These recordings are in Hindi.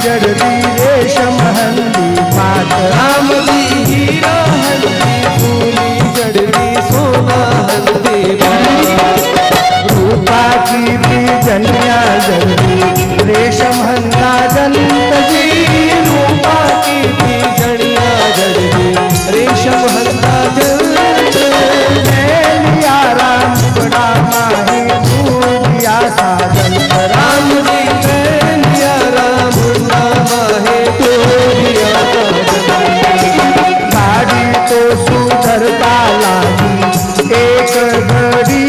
जड़दी रेशम हल्दी मात राम जी हीरा हल्दी फूली जड़दी सोना हल्दी रूपा की भी जनिया जड़दी रेशम हल्दा जंत जी रूपा की भी जड़िया जड़दी रेशम हल्दा जंत लिया राम बड़ा माही दिया साजन राम जी लिया राम नामा है तो दिया गाड़ी तो सुधरता लागी एक घड़ी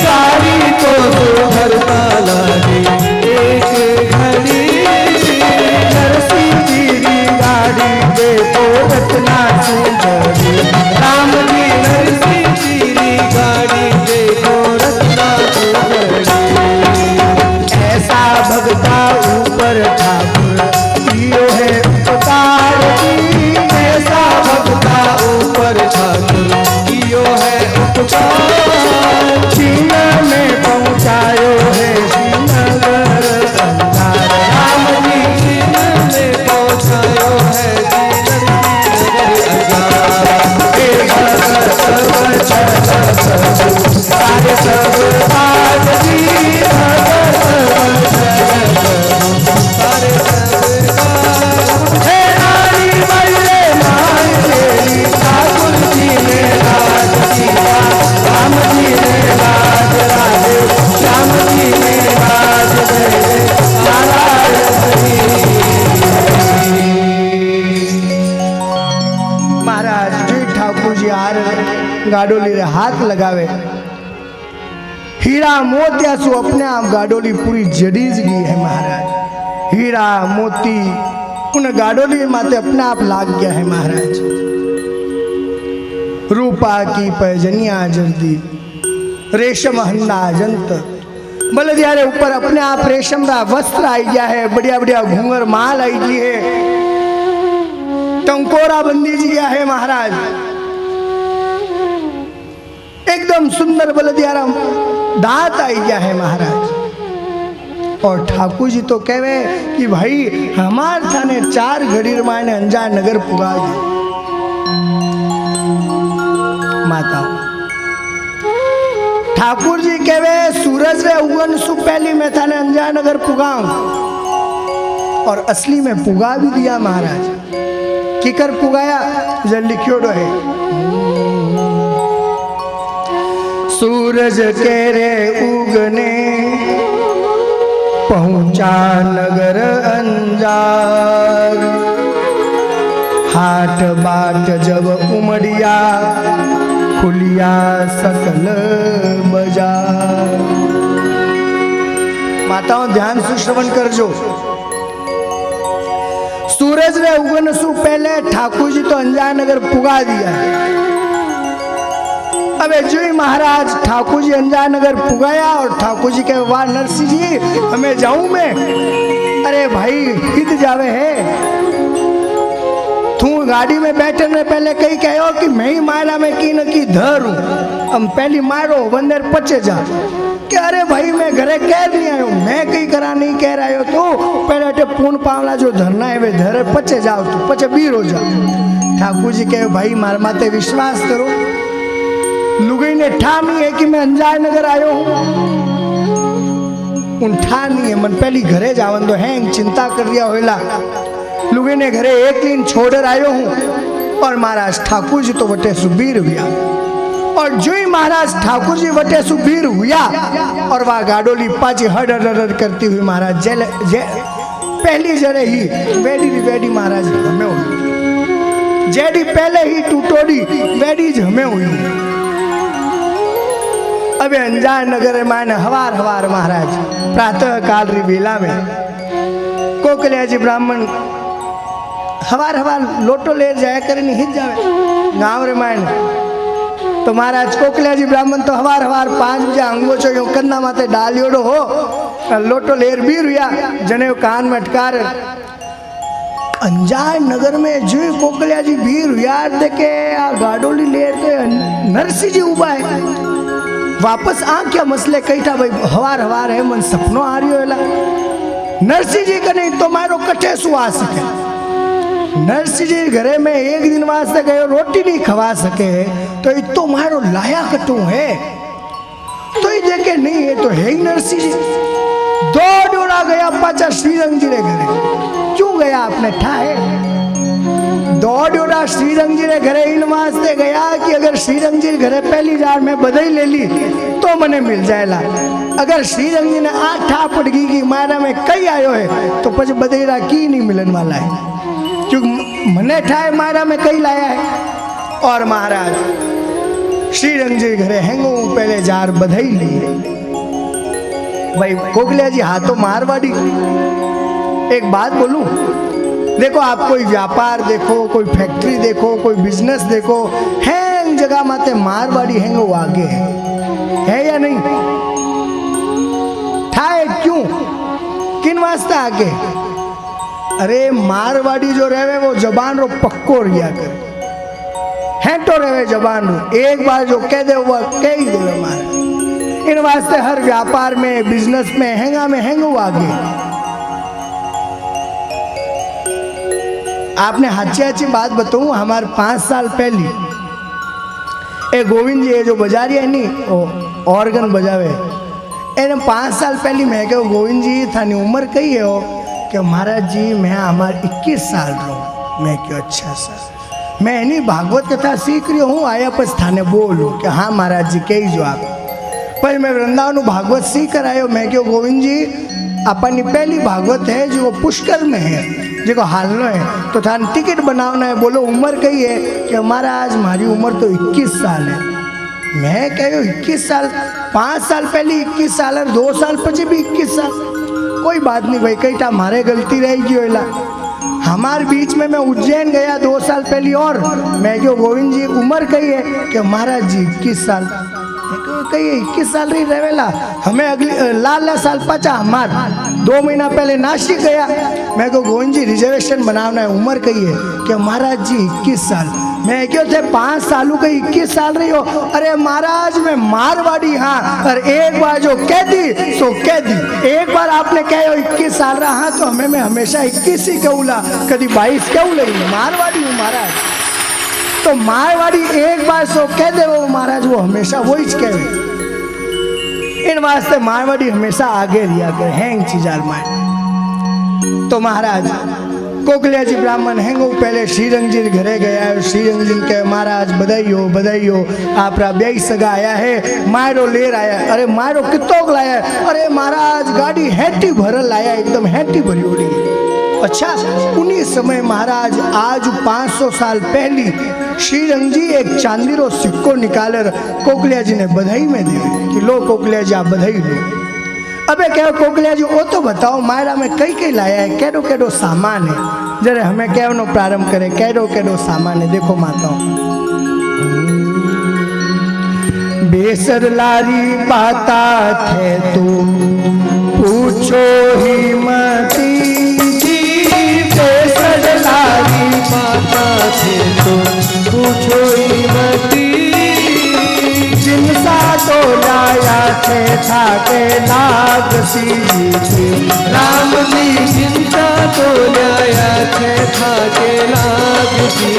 गाड़ी तो सुधरता लागे एक घड़ी नरसी जी गाड़ी दे तो रचना सुंदरी राम जी नरसी तेरी गाड़ी देखो रत्ना सुंदरी ऐसा भगता ऊपर ठाकुर यो है उपकार की ऐसा भक्ता ऊपर ठाकुर कियो है उपकार चीन में पहुँचायो है श्रीनगर संसार राम जी चीन में पहुँचायो है सारे सब बात जी सारे हे नारी बल्ले मान तेरी ठाकुर जी ने राज किया राम जी ने राज राजे श्याम जी ने राज दे महाराज जी ठाकुर जी आ रहे गाडोली रे हाथ लगावे हीरा मोतिया सु अपने आप गाडोली पूरी जड़ीज गई है महाराज हीरा मोती उन गाडोली माते अपने आप लाग गया है महाराज रूपा की पैजनिया जल्दी रेशम हन्ना जंत बलदियारे ऊपर अपने आप रेशम का वस्त्र आई गया है बढ़िया बढ़िया घूंगर माल आई गई है टंकोरा बंदी जी गया है महाराज एकदम सुंदर बलदियारा दांत आई गया है महाराज और ठाकुर जी तो कहवे कि भाई हमार थाने 4 घड़ी माने अंजार नगर पुगा दी माता ठाकुर जी कहवे सूरज रे उगन सु पहली मैं थाने अंजार नगर पुगाऊं और असली में पुगा भी दिया महाराज किकर पुगाया जब लिखियोड़ो है सूरज के रे उगने पहुंचा नगर अंजार हाट बाट जब उमड़िया खुलिया सकल बाजार माताओं ध्यान से श्रवण करजो सूरज रे उगन सु पहले ठाकुर जी तो अंजार नगर पुगा दिया अबे जो ही महाराज ठाकुर जी अंजार नगर पुगाया और ठाकुर जी के वाह नरसिंह जी हमें जाऊं मैं अरे भाई हित जावे है तू गाड़ी में बैठने पहले कहीं कहो कि मैं ही मारा में की न की धर हूं हम पहली मारो बंदर पचे जा कि अरे भाई मैं घरे कह नहीं आयो मैं कहीं करा नहीं कह रहा हो तू पहले अटे पूर्ण पावला जो धरना है वे धरे पचे जाओ तू पचे बीर हो जा ठाकुर जी कहे भाई मार माते विश्वास करो लुगई ने ठानी है कि मैं अंजार नगर आयो हूं उन ठानी है मन पहली घरे जावन दो है चिंता कर दिया होइला लुगई ने घरे एक दिन छोड़कर आयो हूं और महाराज ठाकुर जी तो वटे सुबीर हुआ और जो ही महाराज ठाकुर जी वटे सुबीर हुआ और वह गाडोली पाची हड हड करती हुई महाराज पहली जरे ही वेडी महाराज हमें हुई जेडी पहले ही टूटोड़ी वेडी हमें हुई अबे अंजार नगर माने हवार हवार महाराज प्रातः काल री बेला में कोकलिया जी ब्राह्मण हवार हवार लोटो ले जाया करे हित जावे गांव रे माने तो महाराज कोकलिया जी ब्राह्मण तो हवार हवार 5 बजे अंगो चो यो कन्ना माते डालियोड़ो हो लोटो लेर भी रुया जने कान में अटकार अंजार नगर में जो कोकलिया जी भीर यार देखे आ गाडोली लेर ते नरसिंह जी उबा है वापस आ क्या मसले कईटा भाई हवार हवार है मन सपनो आ रही होला नरसिंह जी का नहीं तो मारो कटे सुहा सके। नरसिंह जी घरे में एक दिन वास्ते गए रोटी नहीं खवा सके तो ये तो मारो लाया कटू है। तो ये देखे नहीं है तो है ही नरसिंह जी। दौड़ा गया पाचा श्रीरंग जी रे घरे। क्यों गया आपने ठाए? दौड़ा श्रीरंग जी रे घरे इन वास्ते गया कि अगर श्रीरंग जी घरे पहली जार में बधाई ले ली तो मने मिल जाएला। अगर श्रीरंग जी ने आठा पड़ गई कि मारा में कई आयो है तो पछ बधेरा की नहीं मिलन वाला है, क्योंकि मने ठाए मारा में कई लाया है। और महाराज श्रीरंग जी घरे हैंगो पहले जार बधाई ली। भाई कोकलिया जी हाथों मारवाड़ी। एक बात बोलूं, देखो आप कोई व्यापार देखो, कोई फैक्ट्री देखो, कोई बिजनेस देखो, है जगह माते मारवाड़ी हैंगो वो आगे है या नहीं? ठाए क्यों किन वास्ते आगे? अरे मारवाड़ी जो रहे वो जबान रो पक्को रिया करे है तो रहे जबान रो, एक बार जो कह दे वो कह ही दे मारे। इन वास्ते हर व्यापार में बिजनेस में हैंगा में हैंगो आगे। आपने अच्छी बात बताऊं, हमारे 5 साल पहले ए गोविंद जी जो बजारी है नहीं ऑर्गन बजावे एने 5 साल पहले मैं कहो गोविंद जी थानी उम्र कही है हो कि महाराज जी मैं हमारे 21 साल रो। मैं क्यों अच्छा सर मैं नहीं भागवत कथा सीख रही हूँ आया पस थाने बोलो कि हाँ महाराज जी कही जो आप पर मैं वृंदावन भागवत सीख कर आयो। मैं क्यों गोविंद जी अपनी पहली भागवत है जो पुष्कर में है जो हालनो है तो थाने टिकट बनाना है। बोलो उम्र कही है कि महाराज हमारी उम्र तो 21 साल है। मैं कह रही हूँ 21 साल 5 साल पहले 21 साल और 2 साल पचे भी 21 साल कोई बात नहीं भाई कई टा हमारे गलती रहेगी होला। हमारे बीच में मैं उज्जैन गया 2 साल पहले और मैं क्यों गोविंद जी उम्र कही है कि महाराज जी 21 साल कही 21 साल रही रहेला। हमें अगली लाल साल पचा हमार 2 महीना पहले नासिक गया। मैं को गोविंद जी रिजर्वेशन बनाना है उम्र कही है कि महाराज जी 21 साल। मैं क्यों थे 5 सालों का 21 साल रही हो। अरे महाराज मैं मारवाड़ी हाँ और एक बार जो कह दी सो कह दी। एक बार आपने कहे 21 साल रहा हाँ तो हमें मैं हमेशा 21 ही कहूला कभी 22 कहूँ नहीं मारवाड़ी हूँ महाराज। तो मारवाड़ी एक बार सो कह दे वो महाराज वो हमेशा वो ही कहे। इन वास्ते मारवाड़ी हमेशा आगे रिया कर हैंग चीजार मार। तो महाराज कोकलिया जी ब्राह्मण हैंगो पहले श्रीरंग जी घरे गया। श्रीरंग जी के महाराज बधाई हो आप ब्याई सगा आया है मायरो लेर आया। अरे मायरो कितोक लाया? अरे महाराज गाड़ी हैटी भरल लाया एकदम हैटी भरी उड़ी। अच्छा उन्हीं समय महाराज आज 500 साल पहले श्रीरंग जी एक चांदी रो सिक्को निकालकर कोकलिया जी ने बधाई में दे कि लो कोकलिया जी आप बधाई लो। अबे कहो कोकलिया जी वो तो बताओ मायरा में कई कई लाया है केडो केडो सामान है जरे हमें कहनो प्रारंभ करे केडो केडो सामान है। देखो माताओं बेसर लारी पाता थे तू पूछो ही मती बेसर लारी पाता थे तो पूछो ही मती जिनसा तो लाया थे थाके लाग सी राम जी जिनसा तो लाया थे थाके लाग सी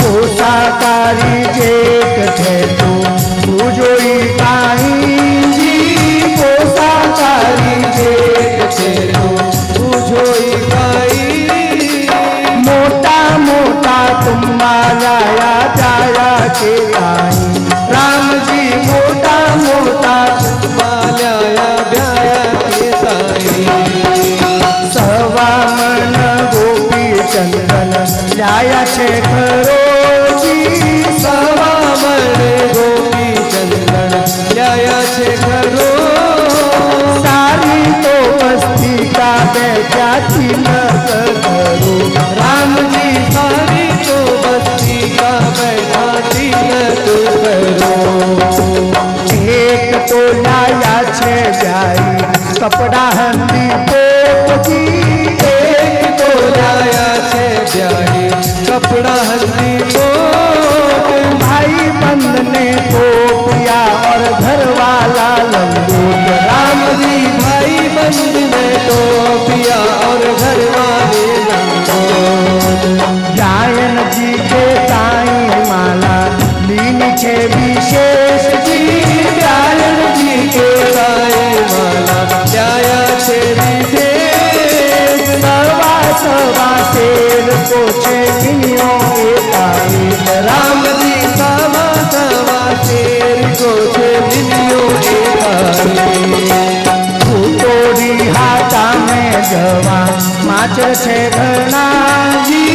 पोसाकारी जेक थे तो पूजो ही काई जी पोसाकारी जेक थे तो पूछो ही काई मोटा मोटा तुम लाया जाया के आई। राम जी मोटा मोटा माल्या ब्याया के साई सवा मन गोपी चंदन लाया छे खरो जी सवा मन गोपी चंदन लाया छे खरो सारी तो बस्ती का बैठा न करो। राम जी सारी तो बस्ती का बैठा तीनक करो। एक तो लाया छे जाई कपड़ा हंदी पोप जी एक तो लाया छे ब्याही कपड़ा हल्दी को भाई बंद ने पोपिया और घर वाला लंबूत। राम जी भाई बंद छे घना जी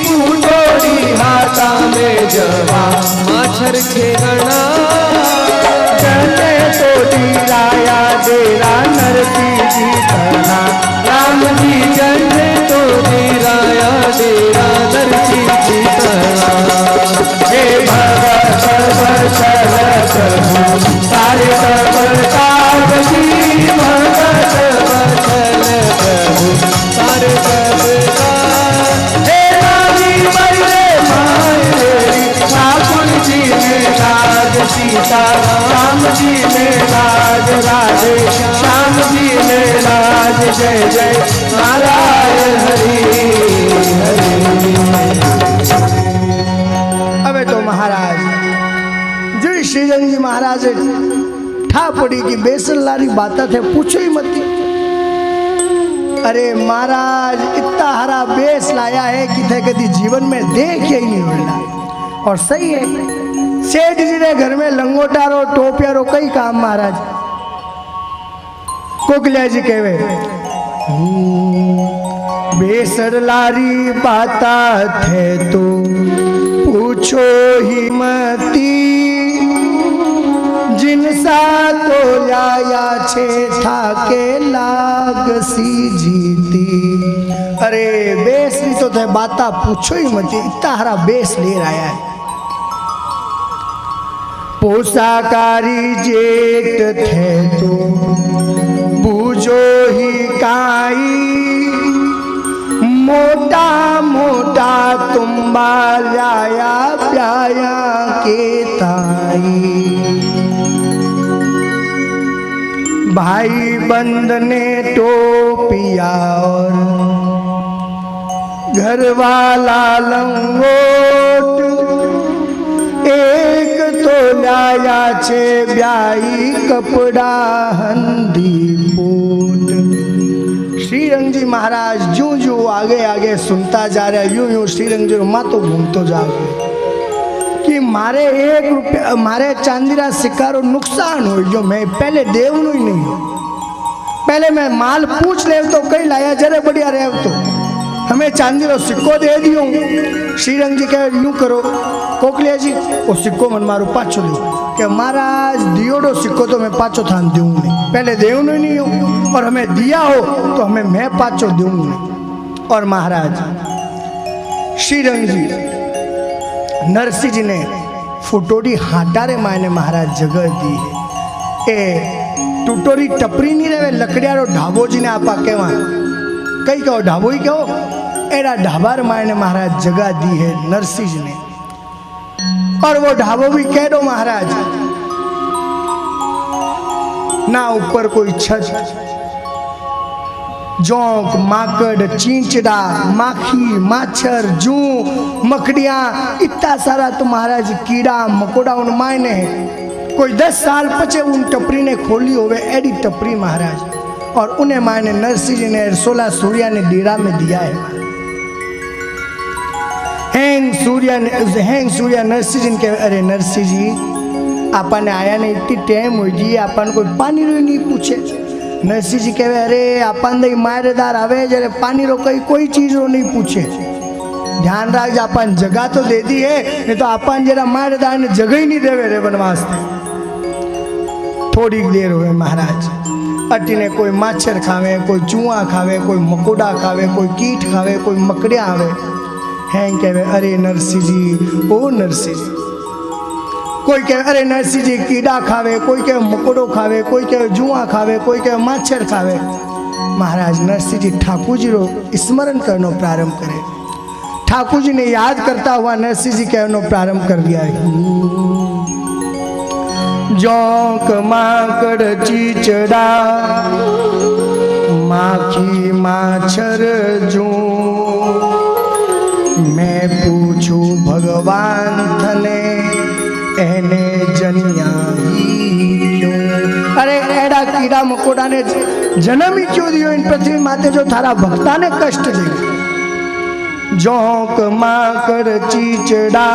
फूटोड़ी हाथा में जवा माछर छे घना जने तो डीराया डेरा नरसिंह जी तना राम जी जने तो डीराया डेरा नरसिंह जी तना हे भगत वत्सल प्रभु सारे प्रताप जी भगत वत्सल प्रभु सारे प्रताप हे रानी बल्ले मायरी ठाकुर जी ने राज सीता राम जी ने राज राधे श्याम जी ने राज जय जय नारायण हरि हरि। अबे तो महाराज जो श्रीजंग जी महाराज ठा पड़ी की बेसन लारी बात थे पूछो ही मत। अरे महाराज इतना हरा बेस लाया है कि थे कभी जीवन में देख ही नहीं मिला। और सही है सेठ जी ने घर में लंगोटारो टोपियारो कई काम महाराज कोकलिया जी कहवे बेसर लारी बाता थे तो पूछो ही मती जिनसा तो लाया छे था के लाग सी जीती। अरे बेस नहीं तो थे बाता पूछो ही मत इतना हरा बेस ले रहा है। पोसाकारी जेठ थे तो बूझो ही काई मोटा मोटा तुम्बा लाया प्याया के ताई। भाई बंद ने टोपिया और घर वाला लंगोट एक तो लाया छे ब्याई कपड़ा हंदी पोट। श्रीरंग जी महाराज जू जू आगे आगे सुनता जा रहे यूं यूं श्रीरंग जी मातो घूमतो जाओगे कि मारे 1 रुपया मारे चांदीरा सिक्कारो नुकसान हो जो मैं पहले देवनु ही नहीं। पहले मैं माल पूछ ले तो कई लाया जरे बढ़िया रहे तो हमें चांदीरो सिक्को दे दियो। श्रीरंग जी कहे यूं करो कोकलिया जी वो सिक्को मन मारो पाछो दो कि महाराज दियोड़ो सिक्को तो मैं पाछो थान दूँ नहीं पहले देवनु ही नहीं हो और हमें दिया हो तो हमें मैं पाछो दूँ नहीं। और महाराज श्रीरंग जी नरसिंह जी ने फुटोड़ी हाटारे मायने महाराज जगह दी है। ए टूटोरी टपरी नहीं रहे लकड़ियारो ढाबो जी ने आपा कहवा कई कहो ढाबो ही कहो एड़ा ढाबार मायने महाराज जगह दी है नरसिंह जी ने। और वो ढाबो भी कह दो महाराज ना ऊपर कोई छत जोंक माकड़ चींचड़ा माखी माछर जू मकड़िया इतना सारा तो महाराज कीड़ा मकोड़ा उन मायने है। कोई 10 साल पचे उन टपरी ने खोली होवे एडी टपरी महाराज और उन्हें मायने नरसिंह जी ने 16 सूर्या ने डेरा में दिया है। हैंग सूर्या नरसिंह जी के अरे नरसिंह जी आपा ने आया नहीं इतनी टाइम हो जी आपन कोई पानी रो नहीं पूछे। नरसिंह जी कहे अरे आपन दई मायरेदार आवे जरे पानी रो कोई चीज रो नहीं पूछे। ध्यान राख आपन जगह तो दे दी है नहीं तो आपन जरा मायरेदार ने जगह ही नहीं देवे रे बनवास थोड़ी देर हुए महाराज अटी ने कोई माछर खावे कोई चूहा खावे कोई मकोड़ा खावे कोई कीट खावे कोई मकड़िया आवे हैं कहे अरे नरसिंह जी ओ नरसिंह जी। कोई कहे अरे नरसिंह जी कीड़ा खावे कोई कहे मकोड़ो खावे कोई कहे जुआ खावे कोई कहे माछर खावे। महाराज नरसिंह जी ठाकुर जी रो स्मरण करनो प्रारंभ करे। ठाकुर जी ने याद करता हुआ नरसिंह जी कहनो प्रारंभ कर दिया है। जोंक माकड़ चीचड़ा माखी माछर जू मैं पूछू भगवान थने एने जनिया ही क्यों। अरे एड़ा कीड़ा मकोड़ा ने जन्म ही क्यों दियो इन पृथ्वी माते जो थारा भक्ता ने कष्ट दे। जोंक माकड़ चीचड़ा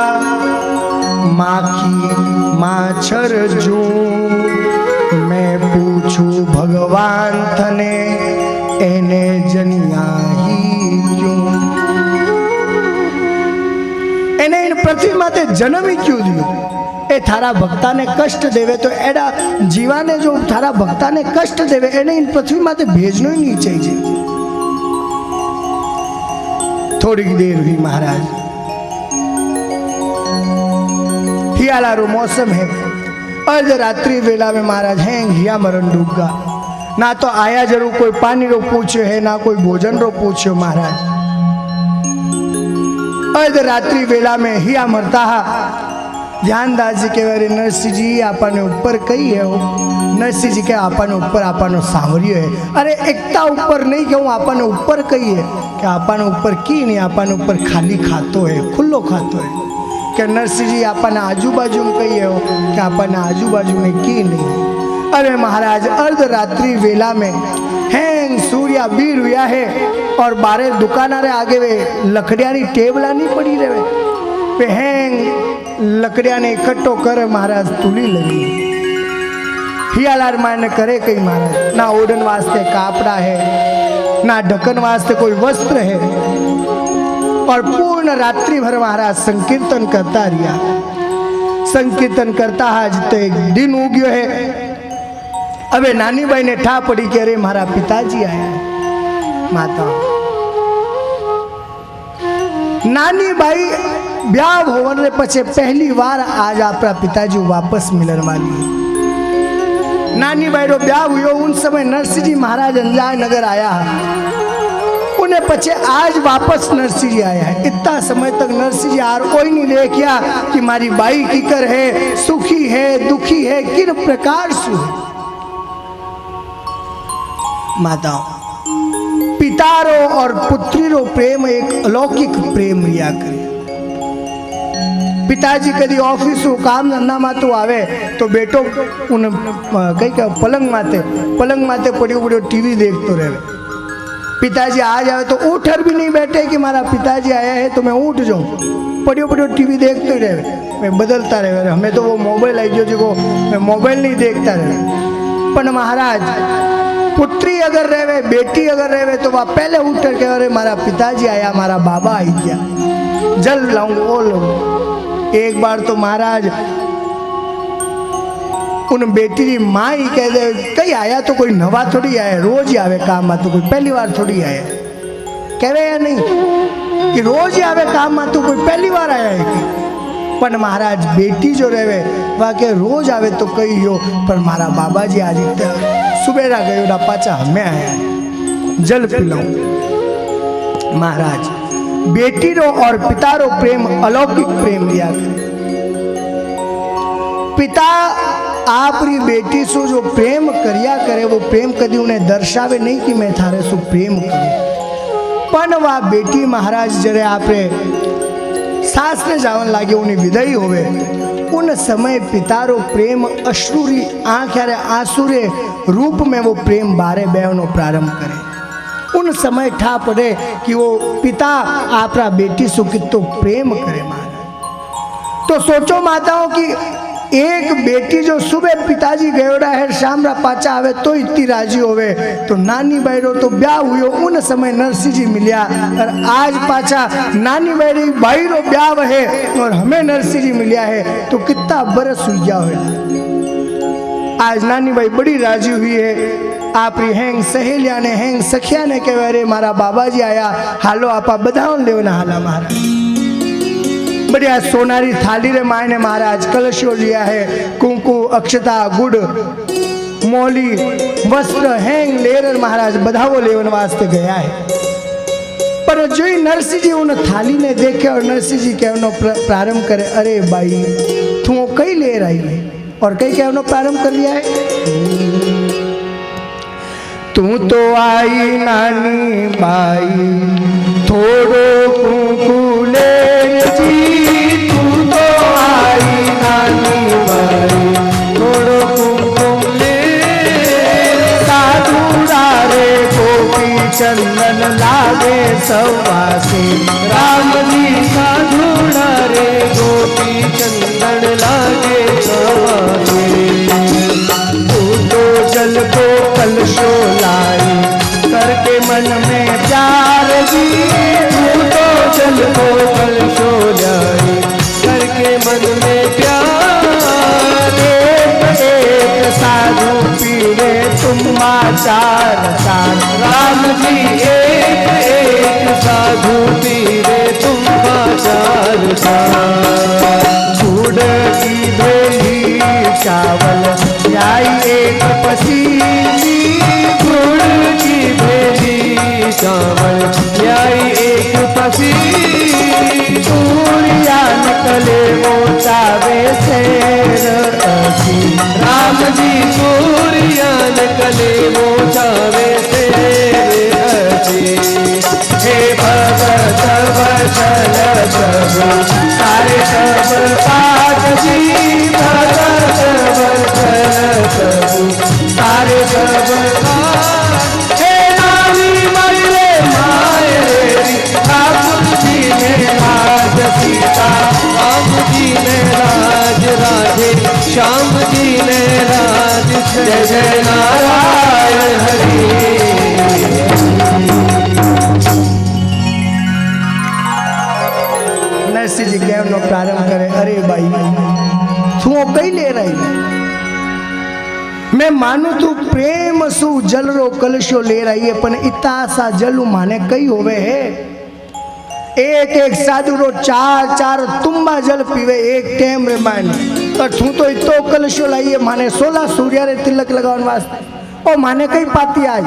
माखी माछर जू मैं पूछू भगवान थने एने जनिया ही पृथ्वी माते जन्म ही क्यों दियो? ए थारा भक्ता ने कष्ट देवे तो एडा जीवा ने जो थारा भक्ता ने कष्ट देवे एने इन पृथ्वी माते भेजनो ही नहीं चाहिए। थोड़ी देर हुई महाराज, हियालारो मौसम है, अर्धरात्रि वेला में महाराज हैं हिया मरण डूबगा। ना तो आया जरूर कोई पानी रो पूछ्यो है, ना कोई भोजन रो पूछ्यो महाराज। अर्धरात्रि वेला में हिया मरता हा। ध्यानदास जी के वारे नरसिंह जी आपने ऊपर कही है हो, नरसिंह जी के आपने ऊपर आपनो सांवरियो है। अरे एकता ऊपर नहीं कहूँ, आपने ऊपर कही है कि आपने ऊपर की नहीं, आपने ऊपर खाली खातो है, खुल्लो खातो है। क्या नरसिंह जी आपने आजू बाजू में कही हो कि आपने आजू बाजू में की नहीं। अरे महाराज अर्धरात्रि वेला में हैंग सूर्या बीर हुआ है और बारे दुकानारे आगे वे लकड़ियानी टेबला नहीं पड़ी रहे वे हैंग लकड़िया ने इकट्ठो कर महाराज तुली लगी। हियालार माने करे कई महाराज, ना ओढ़न वास्ते कापड़ा है, ना ढक्कन वास्ते कोई वस्त्र है, और पूर्ण रात्रि भर महाराज संकीर्तन करता रिया। संकीर्तन करता आज तो एक दिन उग्यो है। अबे नानी बाई ने ठा पड़ी कि अरे मारा पिताजी आया है। माता नानी बाई ब्याह होने पछे पहली बार आज आपरा पिताजी वापस मिलन वाली है। नानी बाई रो ब्याह हुयो उन समय नरसिंह जी महाराज अंजाय नगर आया है, उन्हें पछे आज वापस नरसिंह जी आया है। इतना समय तक नरसिंह जी आर कोई नहीं देखिया कि मारी बाई किकर है, सुखी है, दुखी है, किन प्रकार से है। माताओं पितारो और पुत्री रो प्रेम एक अलौकिक प्रेम रिया करे। पिताजी कदी ऑफिस काम धंधा मातो आवे तो बेटो उन कई क्या पलंग माते पड़ियो पड़ियो टीवी देखतो रहे। पिताजी आ जाए तो उठर भी नहीं बैठे कि मारा पिताजी आया है तो मैं उठ जाऊं, पड़ियो पड़ियो टीवी देखते रहे, मैं बदलता रहे। हमें तो वो मोबाइल आई गयो जो मैं मोबाइल नहीं देखता रहे। पर महाराज पुत्री अगर रहे, बेटी अगर रहे तो वह पहले उठ कर के अरे मारा पिताजी आया, मारा बाबा आई गया, जल लाऊं वो लाऊं। एक बार तो महाराज उन बेटी की माँ ही कह दे कहीं आया तो कोई नवा थोड़ी आया, रोज ही आवे काम में, तो कोई पहली बार थोड़ी आया। कहे या नहीं कि रोज ही आवे काम में, तो कोई पहली बार आया है कि? पर महाराज बेटी जो रहे वह के रोज आवे तो कही हो, पर मारा बाबा जी आज सुबेरा गयो ना पाचा हमें आया जल पिलाऊं। महाराज बेटी रो और पिता रो प्रेम अलौकिक प्रेम लिया। पिता आपरी बेटी सु जो प्रेम करिया करे वो प्रेम कदी उन्हें दर्शावे नहीं कि मैं थारे सु प्रेम करूं। पण वा बेटी महाराज जरे आपरे सास ने जावन लागे उन्हें विदाई होवे उन समय पितारो प्रेम अश्रुरी आंख यारे आंसुरे रूप में वो प्रेम बारे बहनों प्रारंभ करे। उन समय ठा पड़े कि वो पिता आपरा बेटी सु कितो प्रेम करे। महाराज तो सोचो माताओं की एक बेटी जो सुबह पिताजी गयोड़ा है शाम रा पाचा आवे तो इतनी राजी होवे, तो नानी बैरो तो ब्याह हुयो उन समय नरसिंह जी मिलिया, और आज पाचा नानी बैरी भाई रो ब्याह है और हमें नरसिंह जी मिलिया है, तो कितना बरस हुई गया है। आज नानी भाई बड़ी राजी हुई है। आपरी हैंग सहेलिया ने हैंग सखिया ने कहे अरे मारा बाबा जी आया, हालो आपा बधाओ लेवना हाला। महाराज बढ़िया सोनारी थाली रे मायने महाराज कलशो लिया है, कुंकु अक्षता गुड़ मोली वस्त्र हैंग लेर महाराज बधावो लेवन वास्ते गया है। पर जो ही नरसिंह जी उन थाली ने देखे और नरसिंह जी कहनो प्रारंभ करे अरे भाई तू कई ले रही है, और कई कहनो प्रारंभ कर लिया है। तू तो आई नानी बाई थोड़ो कुंकु ले जी, तू तो आई नानी बाई थोड़ो कुंकु ले, साधुरा रे गोपी चंदन लागे सवासे, राम जी साधुरा रे गोपी चंदन लागे सवासे, तू तो जल को कलशो लाई करके मन में प्यार दी, तू तो जल को कलशो लाई चार चार। राम जी एक एक साधु पीरे तुम्बा चार चार। गुड़ की भेली चावल न्याई एक पसीनी। गुड़ की भेली चावल न्याई एक पसीनी। सूर्या निकले वो चावे शेर असी। राम जी सूर्या निकले वो चावे शेर असी। हे भगत वचन सब सारे सब पाठ जी। भगत वचन सब सारे सब पाठ। हे नानी मरे माए रे ठाकुर जी ने राज सीता। राम जी ने राज राधे श्याम जी ने राज। जय जय नारायण हरि। नरसिंह जी केम नो प्रारंभ करे। अरे भाई तू कई ले रही मैं मानू तू प्रेम सु जल रो कलशो ले रही है पण इता सा जलू माने कई होवे है। एक एक साधु रो चार चार तुम्बा जल पीवे एक टाइम रे माने। और तू तो इतो कलशो लाई है माने 16 सूर्य रे तिलक लगावन वास्ते। ओ माने कई पाती आई।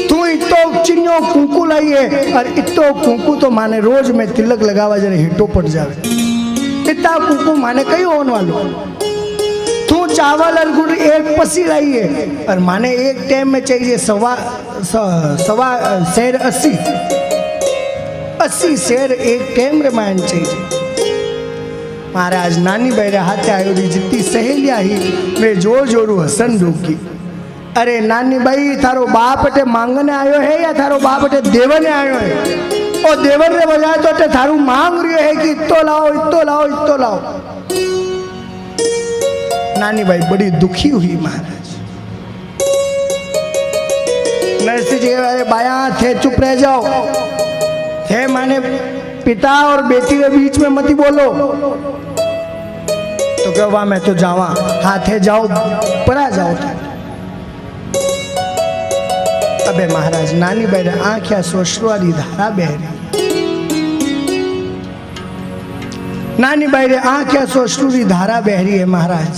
तू इतो चिन्यो कुंकू लाई है और इतो कुंकू तो माने रोज में तिलक लगावा जरे हिटो पड़ जावे। इतना कुंकू माने कई होने वालो। तू चावल और गुड़ एक पसी लाई है और माने एक टाइम में चाहिए सवा शेर 80 शेर एक टाइम रे मान चाहिए। महाराज नानी बहरे हाथे आयो री जितनी सहेलिया ही मैं जोर जोरू हसन डूबकी। अरे नानी भाई थारो बाप अटे मांगने आयो है या थारो बाप अटे देवने आयो है। और देवर ने बजाय तो अटे थारू मांग रही है कि इतो लाओ इतो लाओ इतो लाओ। नानी भाई बड़ी दुखी हुई महाराज। नरसिंह जी अरे बाया थे चुप रह जाओ। थे माने पिता और बेटी के बीच में मत बोलो। तो क्या वाह मैं तो जावा। हाँ थे जाओ परा जाओ थे। अबे महाराज नानी बहरे आंखिया सोशवारी धारा बह रही। नानी बहरे आंखिया सोशवारी धारा बह रही है महाराज।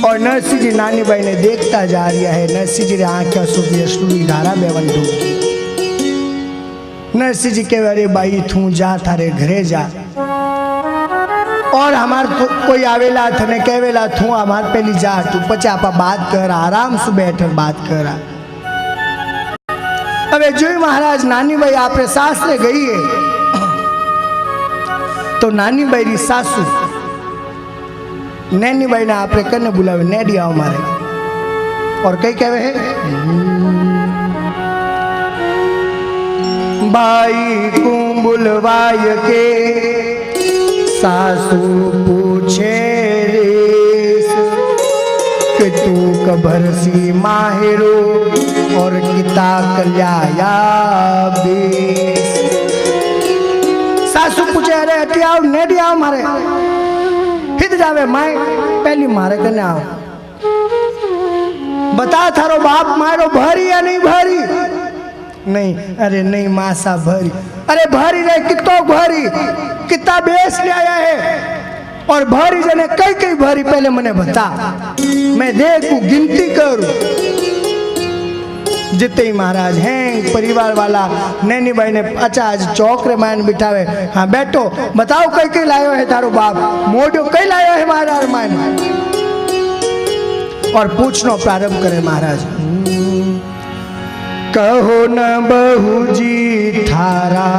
और नरसिंह जी नानी बाई ने देखता जा रहा है। नरसिंह जी ने आंखिया सोशवारी धारा बेवन डूबी। नरसिंह जी के अरे बाई तू जा थारे घरे जा। और हमार कोई आवेला थने कहवेला तू हमार पहली जा तू पचा आपा बात कर आराम से बैठ बात कर। अबे जो महाराज नानी भाई आपरे सास ले गई है तो नानी भाई री सासू नैनी भाई ने आपरे कने बुलावे नेडी आओ मारे। और कई कहवे है बाई को बुलवाय के सासू पूछे रेस कि तू कबर सी माहिरो और किता कल्याया बेस। सासू पूछे अरे हटी आओ नेडी आओ मारे हित जावे माए पहली मारे कने आओ। बता थारो बाप मारो भरी या नहीं भरी। नहीं अरे नहीं मासा भरी। अरे भरी रे कितो भरी कितना बेस ले आया है। और भरी जने कई कई भरी पहले मने बता मैं देखू गिनती करूं। जितने ही महाराज हैं परिवार वाला नैनी भाई ने अच्छा आज चौक रे मान बिठावे। हाँ बैठो बताओ कई कई लायो है तारो बाप मोटो कई लायो है महाराज मान। और पूछनो प्रारंभ करे महाराज। कहो न बहू जी थारा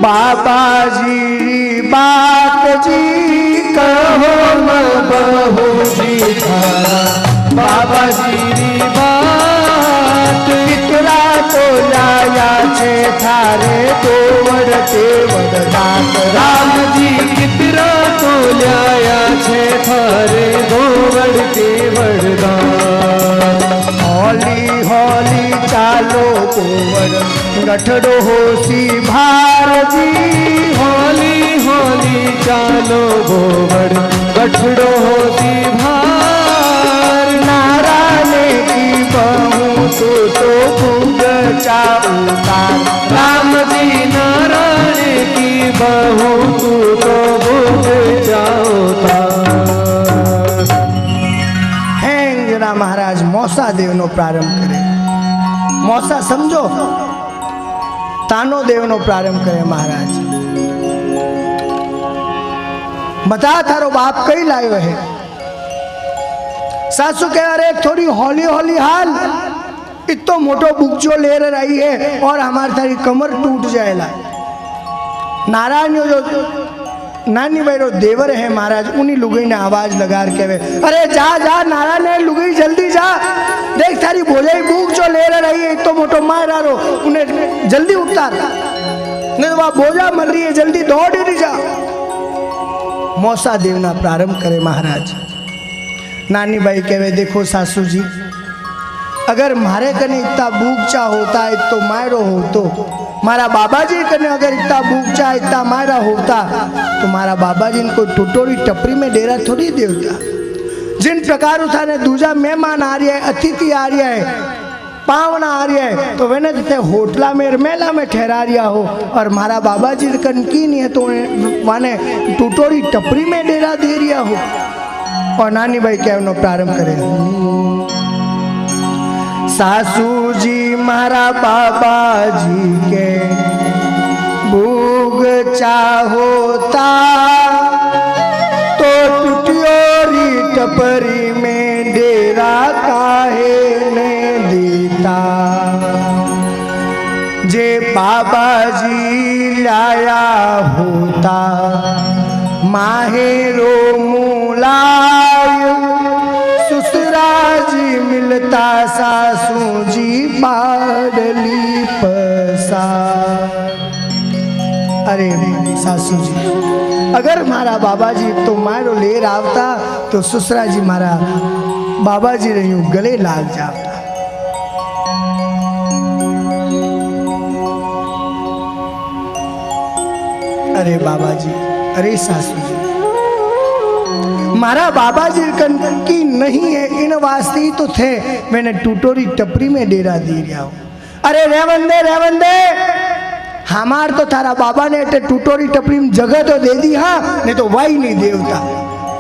बाबा जी बात जी। कहो न बहू जी थारा बाबा जी बात। कितना तो लाया छे थारे तोड़ तेवड़ दात। राम जी कितना तो लाया छे थारे तोड़ तेवड़ दात। हौली हौली चालो कोवर गठड़ो होसी भार जी। हौली हौली चालो गोबर गठड़ो होसी भार। जरा महाराज मौसा देवनो प्रारंभ करे। मौसा समझो, तानो देवनो प्रारंभ करे। महाराज बता थारो बाप कई लायो है। सासू कह अरे थोड़ी हौली हौली हाल, इतो मोटो बुकचो ले रही है और हमारी थारी कमर टूट जाएला। नारायण जो नानी भाई देवर है महाराज, उन्हीं लुगई ने आवाज लगा के अरे जा जा नारायण लुगई जल्दी जा, देख थारी भोजाई बुक जो ले रही है, इतो मोटो मारा रो, उन्हें जल्दी उतार, नहीं तो वह बोझा मर रही है, जल्दी दौड़ ही जा। मौसा देवना प्रारंभ करे। महाराज नानी बाई कहे देखो सासू जी, अगर मारे कने इतना बूकचा होता है तो मायरो हो, तो मारा बाबा जी कने अगर इतना बूकचा इतना मायरा होता तो मारा बाबा जी को टुटोरी टपरी में डेरा थोड़ी देवता। जिन प्रकार उठाने दूजा मेहमान आ रहा है, अतिथि आ रहा है, पावना आ रहा है, तो वेने ते होटला में मेला में ठहरा रिया हो, और मारा बाबा जी कन की नहीं है तो माने टुटोरी टपरी में डेरा दे रिया हो। और नानी भाई कहनो प्रारंभ करे। सासू जी मारा बाबा जी के भूग चाहोता तो टुटियोरी टपरी में डेरा काहे ने देता। जे बाबा जी लाया होता माहेरो मुलाय, ससुरा जी मिलता सासू जी बाडली पसा। अरे सासू जी, अगर मारा बाबा जी तो मारो लेर आवता तो ससुरा जी मारा बाबा जी रही गले लाग जाता। अरे बाबा जी, अरे सासू जी, मारा बाबा जी कन की नहीं है, इन वास्ते तो थे मैंने टुटोरी टपरी में डेरा दी रहा हूं। अरे रेवन दे, हमार तो थारा बाबा ने टुटोरी टपरी में जगह तो दे दी, हाँ नहीं तो वही नहीं देवता।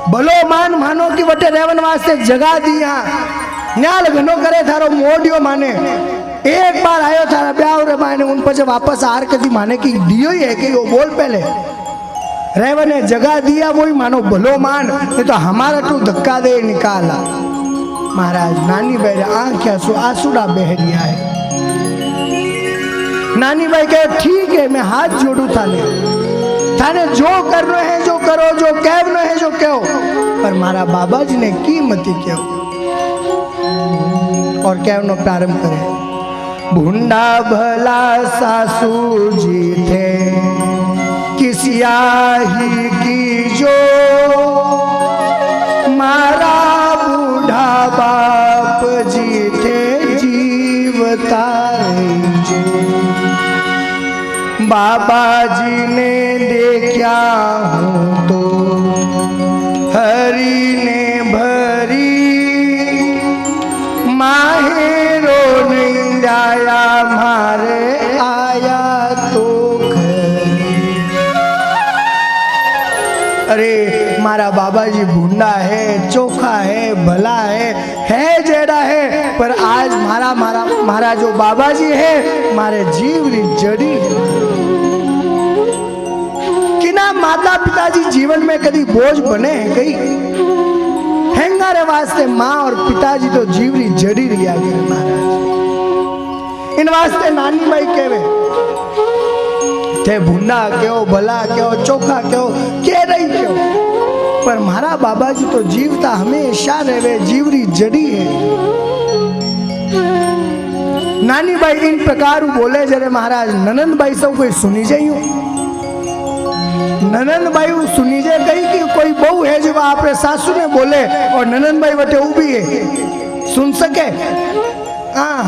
भलो मानो कि बटे रेवन वास्ते जगह दी, हाँ न्याल घनो करे थारो मोडियो माने। एक बार आयो थारा ब्याह रे माने, उन पर वापस आर कदी माने की दियो ही है कि वो बोल पहले रेवन ने जगह दिया, वही मानो भलो मान, ये तो हमारा तो धक्का दे निकाला। महाराज नानी भाई आंख आंसुड़ा बह रिया है। नानी भाई कहे ठीक है, मैं हाथ जोड़ू थाने जो करना है जो करो, जो कहना है जो कहो, पर मारा बाबा जी ने की मती कहो। और कहना प्रारंभ करे। भुंडा भला सासू जी थे किसिया ही की जो, मारा बूढ़ा बाप जी थे जीवता जो। बाबा जी ने देखा हूँ तो हरी ने भरी, माहेरो नहीं आया मारे आया तो खरी। अरे मारा बाबा जी भूंडा है, चोखा है, भला है जेड़ा है, पर आज मारा जो बाबा जी है मारे जीव री जड़ी कि ना माता पिताजी जीवन में कभी बोझ बने हैं कई हैंगारे वास्ते। माँ और पिताजी तो जीवरी जड़ी रिया करे महाराज। इन वास्ते नानी माई कहवे थे भूंडा क्यों, भला क्यों, चोखा क्यों, के रही क्यों, पर मारा बाबा जी तो जीवता हमेशा रहे, जीवरी जड़ी है। नानी भाई इन प्रकार बोले जरे महाराज ननंद भाई सब कोई सुनी जाइयो। ननंद भाई सुनी जे कही कि कोई बहु है जो आपरे सासू ने बोले और ननंद भाई बटे उभी है सुन सके। हाँ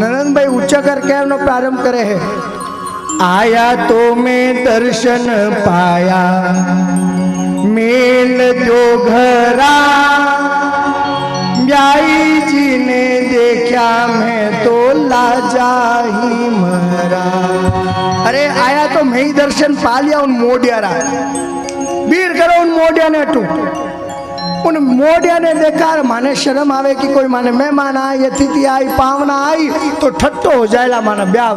ननंद भाई उच्च कर कहना प्रारंभ करे है। आया तो मैं दर्शन पाया मेल जो घरा, ब्याई जी ने देखा मैं तो लाजा ही मरा। अरे आया तो मैं ही दर्शन पा लिया उन मोडियारा, वीर करो उन मोडिया ने टू उन मोडिया ने देखा, माने शर्म आवे कि कोई माने मेहमान आई, अतिथि आई, पावना आई तो ठट्टो हो जाएला माने ब्याह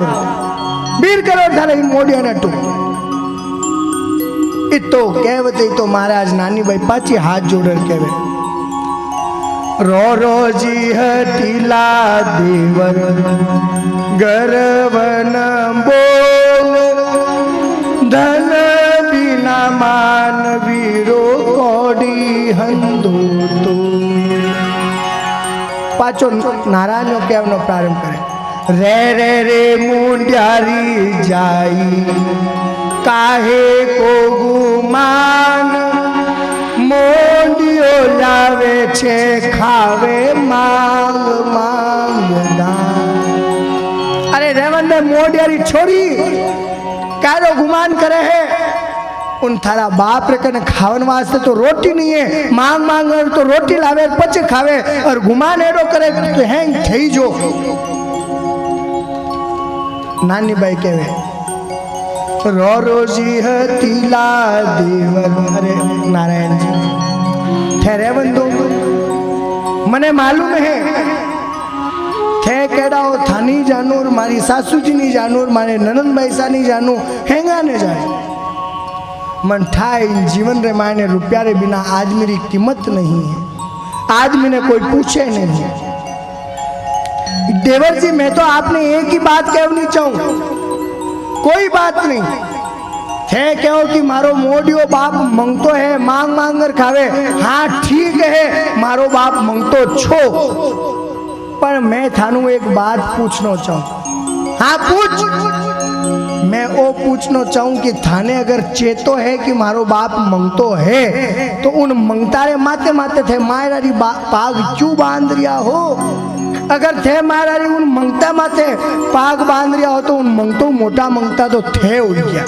बीर करो थारे इन मोडिया ने टू इतो कहवत तो महाराज नानी भाई पाची हाथ जोड़र कहवे, रो रोजी हटीला देवर गर्वन बोल, धन बिना मान वीरो कोडी हंदो तो। पाचो नारायण कहनो प्रारंभ करे, रे मुंड्यारी जाई काहे को गुमान, मोडियो लावे छे खावे मांग मांग दान। अरे रेवंद मोडियारी छोरी कारो गुमान करे है, उन थारा बाप रे कने खावन वास्ते तो रोटी नहीं है, मांग मांग तो रोटी लावे पचे खावे और गुमान एडो करे तो हैंग थई जो। नानी बाई कहवे, रो रोजी हतीला देवर। अरे नारायण जी ठहरे बंदो, मने मालूम है थे केड़ा हो था नहीं जानू, और मारी सासू जी नहीं जानू, और मारे ननंद बैसा नहीं जानू, हैंगा ने जाए मन ठाई जीवन रे मायने रुपया रे बिना आज मेरी कीमत नहीं है, आज मैंने कोई पूछे नहीं। देवर जी मैं तो आपने एक ही बात कहनी चाहूं, कोई बात नहीं है, कहो कि मारो मोडियो बाप मंगतो है, मांग मांग कर खावे, हाँ ठीक है मारो बाप मंगतो छो, पर मैं थानू एक बात पूछना चाहूं। हाँ पूछ। मैं वो पूछना चाहूं कि थाने अगर चेतो है कि मारो बाप मंगतो है तो उन मंगतारे माते माते थे मायरारी पाग क्यों बांध रिया हो? अगर थे मायरारी उन मंगता माते पाग बांध रिया हो तो उन मंगतो मोटा मंगता तो थे उड़ गया।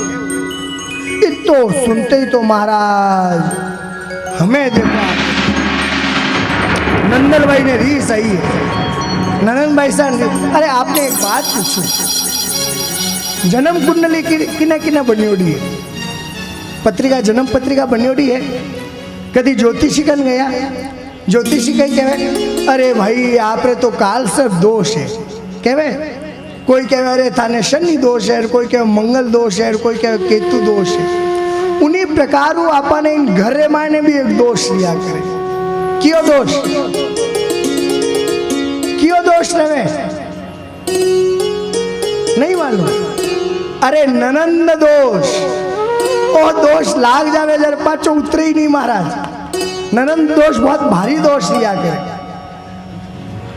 तो सुनते ही तो महाराज हमें देखा नंदल भाई ने री सही है। नंदन भाई साहब, अरे आपने एक बात पूछी, जन्म कुंडली किना किना बनियोड़ी है? पत्रिका जन्म पत्रिका बनियोड़ी है? कभी ज्योतिषी कन गया? ज्योतिषी कहीं कहे अरे भाई आप रे तो काल सब दोष है, कहे कोई कहे अरे थाने शनि दोष है, कोई कहे मंगल दोष है, कोई कहे केतु दोष है। उन्हीं प्रकार आपने इन घरे मायने भी एक दोष लिया करे। क्यों दोष? क्यों दोष रहे नहीं मालूम? अरे ननंद दोष, ओ दोष लाग जावे जर पाचो उतरे ही नहीं महाराज। ननंद दोष बहुत भारी दोष लिया करे।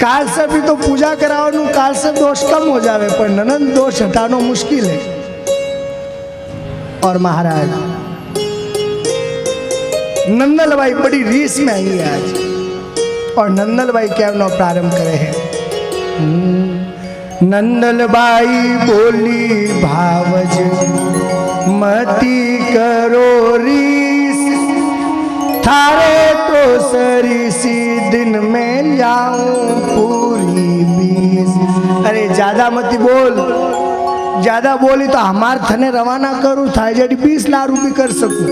काल से भी तो पूजा कराओ नु काल से दोष कम हो जावे, पर ननंद दोष हटाना मुश्किल है। और महाराज नंदल भाई बड़ी रीस में आई है आज, और नंदल भाई क्या प्रारंभ करे हैं। नंदल बाई बोली भावज मती करो रीस, थारे तो सरीसी दिन में जाऊं पूरी 20। अरे ज्यादा मती बोल, ज्यादा बोली तो हमार थने रवाना करूँ था जड़ी 20 लाख रुपये कर सकूं,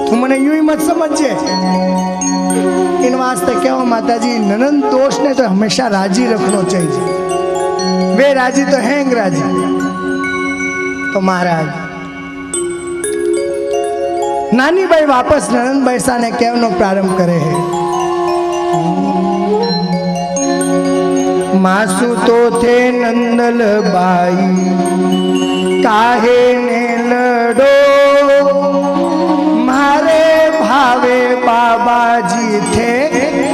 तू मने यूं ही मत समझे। इन वास्ते क्या माता जी ननंद दोष ने तो हमेशा राजी रखना चाहिए, वे राजी तो हैं राजी। तो महाराज नानी भाई वापस ननंद बैसा ने कहनो प्रारंभ करे है। मासू तो थे नंदल बाई काहे ने लड़ो, मारे भावे बाबा जी थे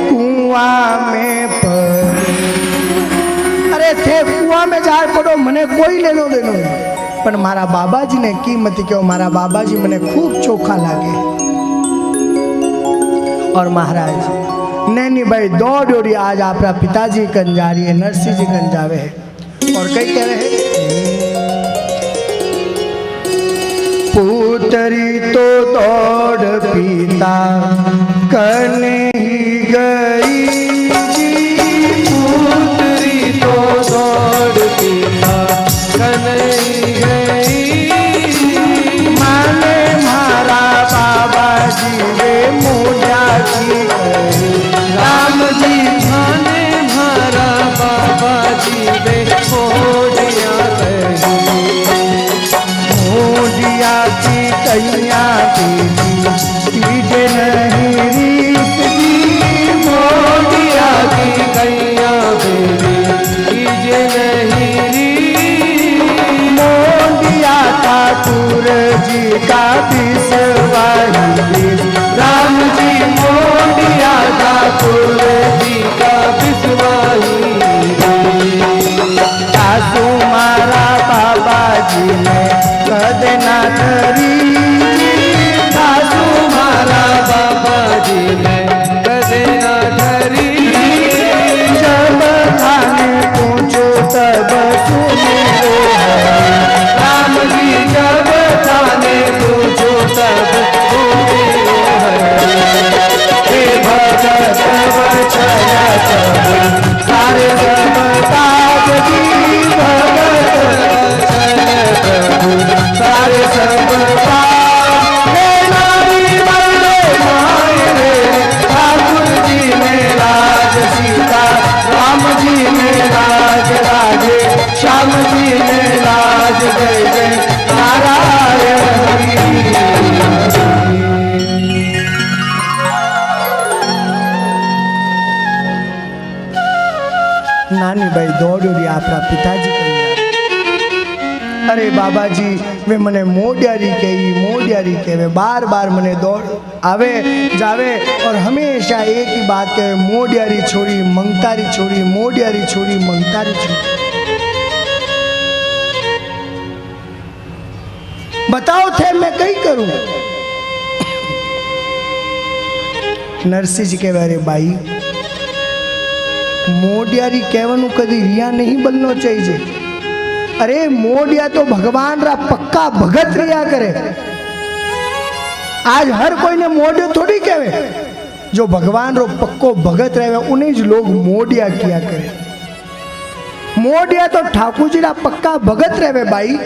कुआं में पड़े। अरे थे कुआं में जा पड़ो, मने कोई लेनो देनो नहीं, पर मारा बाबा जी ने कीमत क्यों, मारा बाबा जी मने खूब चोखा लागे। और महाराज नैनी भाई दौड़ी आज आपका पिताजी कन जा रही है, नरसिंह जी कन जावे है, और कई कह रहे हैं पुतरी तो दौड़ पिता कने ही गई जी, पुतरी तो दौड़ पिता कने ही गई, माने मारा बाबा जी वे मुझा की सारे सब काज की भगत प्रभु सारे सब काज हे नारी बंदे माए रे ठाकुर जी ने राज सीता राम जी ने राज राजे श्याम जी ने राज जय जय नारायण हरि। नानी भाई दौड़ रही अपना पिताजी अरे बाबा जी वे मने मोडियारी कहे बार बार मने दौड़ आवे जावे और हमेशा एक ही बात कहे मोडियारी छोरी मंगतारी छोरी मोडियारी छोरी मंगतारी छोरी। बताओ थे मैं कई करूं। नरसिंह जी कहे अरे भाई मोडियारी कहवानू कदी रिया नहीं बनना चाहिए। अरे मोडिया तो भगवान रा पक्का भगत रिया करे। आज हर कोई ने मोडियो थोड़ी कहे, जो भगवान रो पक्को भगत रहे उन्हें ज लोग मोडिया किया करे। मोडिया तो ठाकुर जी रा पक्का भगत रहे भाई।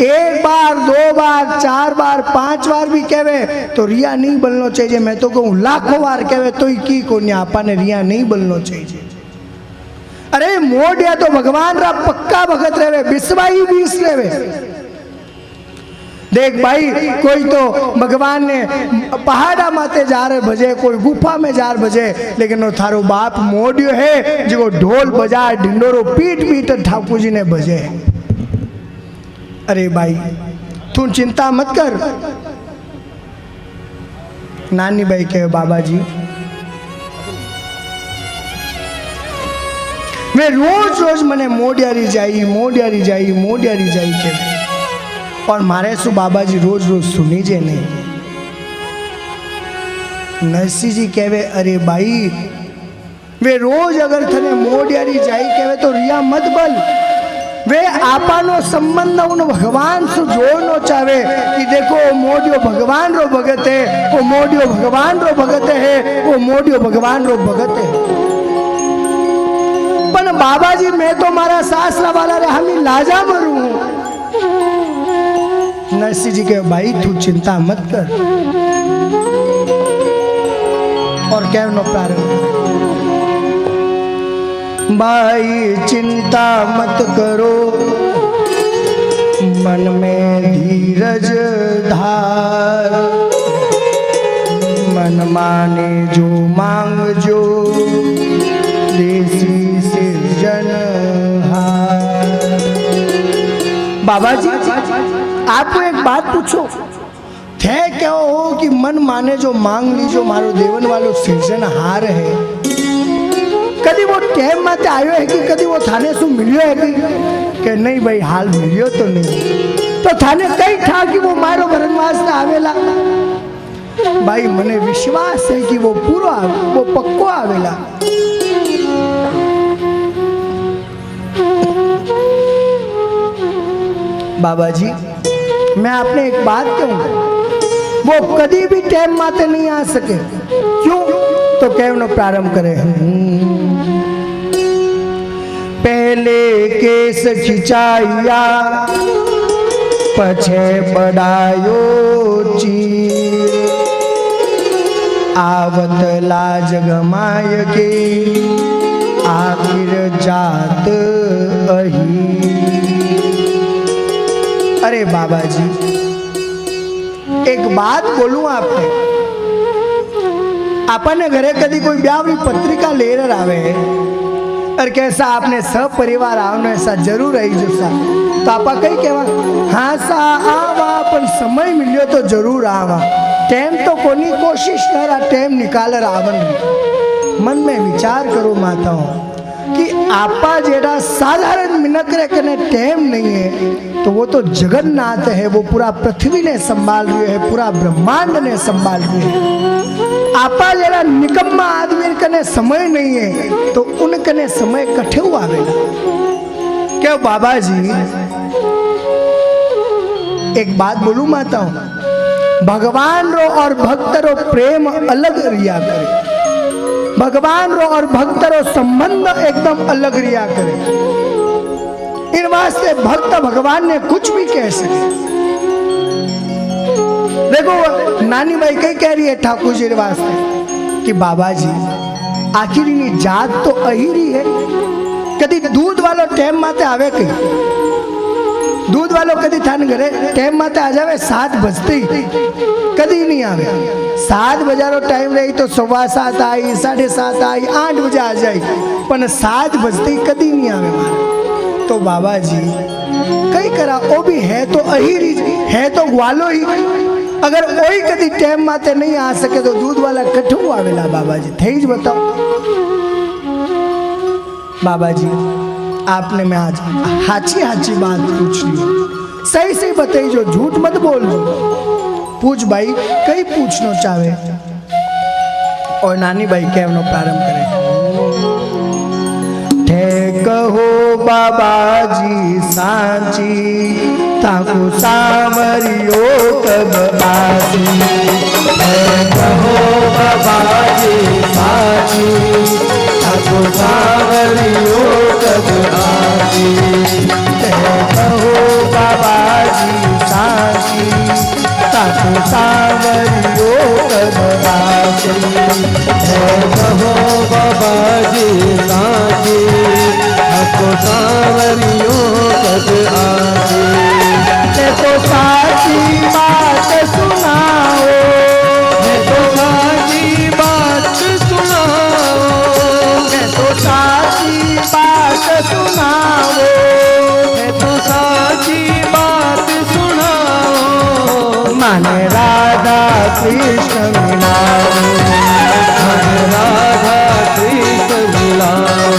एक बार दो बार चार बार पांच बार भी कहे तो रिया नहीं बनना चाहिए। मैं तो कहूँ लाखों बार कहे तो ही की को आपा ने रिया नहीं बनना चाहिए। अरे मोडिया तो भगवान रा पक्का भगत रहे बिस्वाई बीस रहे। देख भाई कोई तो भगवान ने पहाड़ा माते जा रहे भजे कोई गुफा में जा रहे भजे, लेकिन वो थारो बाप मोडियो है जो ढोल बजा ढिंडोरो पीट पीट ठाकुर जी ने भजे। अरे भाई तू चिंता मत कर। नानी भाई कहे बाबा जी मैं रोज रोज मने मोडियारी जाई के और मारे सु बाबा जी रोज रोज सुनी जे नहीं। नरसिंह जी कहे अरे भाई वे रोज अगर थने मोडियारी जाई कहे तो रिया मत बल। वे आपानो संबंध उन भगवान से जोड़ना चाहे कि देखो वो मोडियो भगवान रो भगत है, वो मोडियो भगवान रो भगत है, वो मोडियो भगवान रो भगत है। पर बाबा जी मैं तो मारा सासरा वाला रे हम लाजा मरू। नरसिंह जी के भाई तू चिंता मत कर और क्या नो प्रारंभ भाई चिंता मत करो मन में धीरज धार। मन माने जो मांग जो देसी सिरजनहार। बाबा जी आपको एक बात पूछो थे क्या हो कि मन माने जो मांग लीजो मारो देवन वालो सिरजनहार है। कभी वो टाइम माते आयो है कि कभी वो थाने सु मिलियो है कि नहीं भाई हाल मिलियो तो नहीं। तो थाने कई था कि वो मारो वनवास से आवेला। भाई मने विश्वास है कि वो पूरा वो पक्को आवेला। बाबा जी मैं आपने एक बात कहूँ वो कभी भी टाइम माते नहीं आ सके। क्यों तो कहना प्रारंभ करे पहले केस खिंचाइया पछे बढ़ायो चीर। आवत लाज गमाय के आखिर जात अही। अरे बाबा जी एक बात बोलूं आपने अपने घरे कभी कोई ब्यावरी पत्रिका लेकर आवे और कैसा आपने सब परिवार आवनो ऐसा जरूर रही जैसा तो आपा कई कहवा हाँ सा आवा पर समय मिलियो तो जरूर आवा। टाइम तो कोनी कोशिश करा टाइम निकाल आवन। मन में विचार करो माताओं कि आपा जेड़ा साधारण मिनक रे कने टाइम नहीं है तो वो तो जगन्नाथ है। वो पूरा पृथ्वी ने संभाल रही है, पूरा ब्रह्मांड ने संभाल रही है। आपा जेड़ा निकम्मा आदमी कने समय नहीं है तो उन कने समय कठे हुआ आवेगा। क्या बाबा जी एक बात बोलूं माताओं भगवान रो और भक्त रो प्रेम अलग रिया करे। भगवान रो और भक्त रो संबंध एकदम अलग रिया करे। इन वास्ते भक्त भगवान ने कुछ भी कह सके। देखो नानी भाई कई कह रही है ठाकुर जी वास्ते कि बाबा जी आखिर इनी जात तो अहीरी है। कदी दूध वालो टाइम माते आवे के दूध वालो कदी थान घरे टाइम माते आ जावे 7 बजते ही कदी नहीं आवे। 7 बजारो टाइम रही तो 7:15 आई 7:30 आई 8 बजे आ जाए पर 7 बजते ही कदी नहीं आवे मारे। तो बाबा जी कई करा वो भी है तो अहीरी है तो ग्वालो ही। अगर वही कदी टाइम माते नहीं आ सके तो दूध वाला कठू आवेला बाबा जी थे ज बताओ। बाबा जी आपने मैं आज हाची बात पूछ ली, सही सही बताई जो झूठ मत बोल लो। पूछ भाई कई पूछना चाहे। और नानी भाई कहना प्रारंभ करें। थे कहो बाबा जी सांची ताकू सामरियो कब आसी। थे कहो बाबा जी सांची ताकू सामरियो कब आसी। थे कहो बाबा जी सांची ताकू सामरियो कब आसी। थे कहो बाबा जी सांची ताकू सामरियो कब आसी। तो साची बात सुनाओ, तो साची बात सुनाओ, तो साची बात सुनाओ, तो साची बात सुनाओ। माने राधा कृष्ण मिलाओ, माने राधा कृष्ण मिलाओ।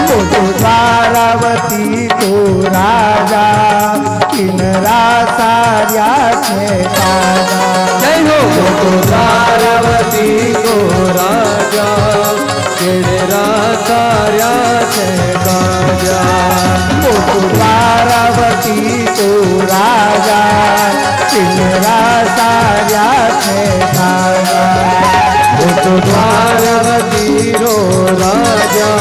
वो तो द्वारावती को राजा किनरा सारिया से ताजा। जय हो तो द्वारावती को राजा किनरा सारिया से ताजा। वो तो द्वारावती को राजा किनरा सारिया से ताजा। वो तो द्वारावती रो राजा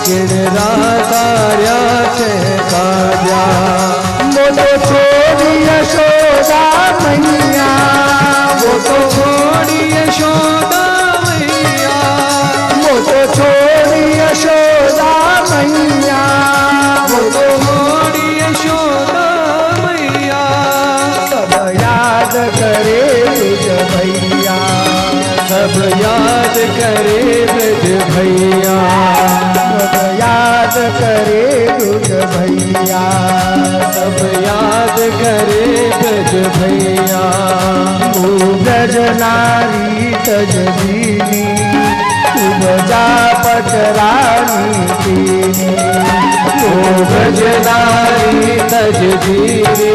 किनरा सारिया से ताजा। वो तो छोड़ी यशोदा मैया, वो तो छोड़ी यशोदा मैया। वो तो छोड़ी यशोदा मैया, वो तो छोड़ी यशोदा मैया। सब याद करे तुझ भैया, सब याद करे ब्रज भैया। सब याद करे तुझ भैया, सब याद करे ब्रज भैया। तू ब्रज नारी तज दीनी, तू बजा पटरानी दीनी। ओ ब्रज नारी तज दीनी,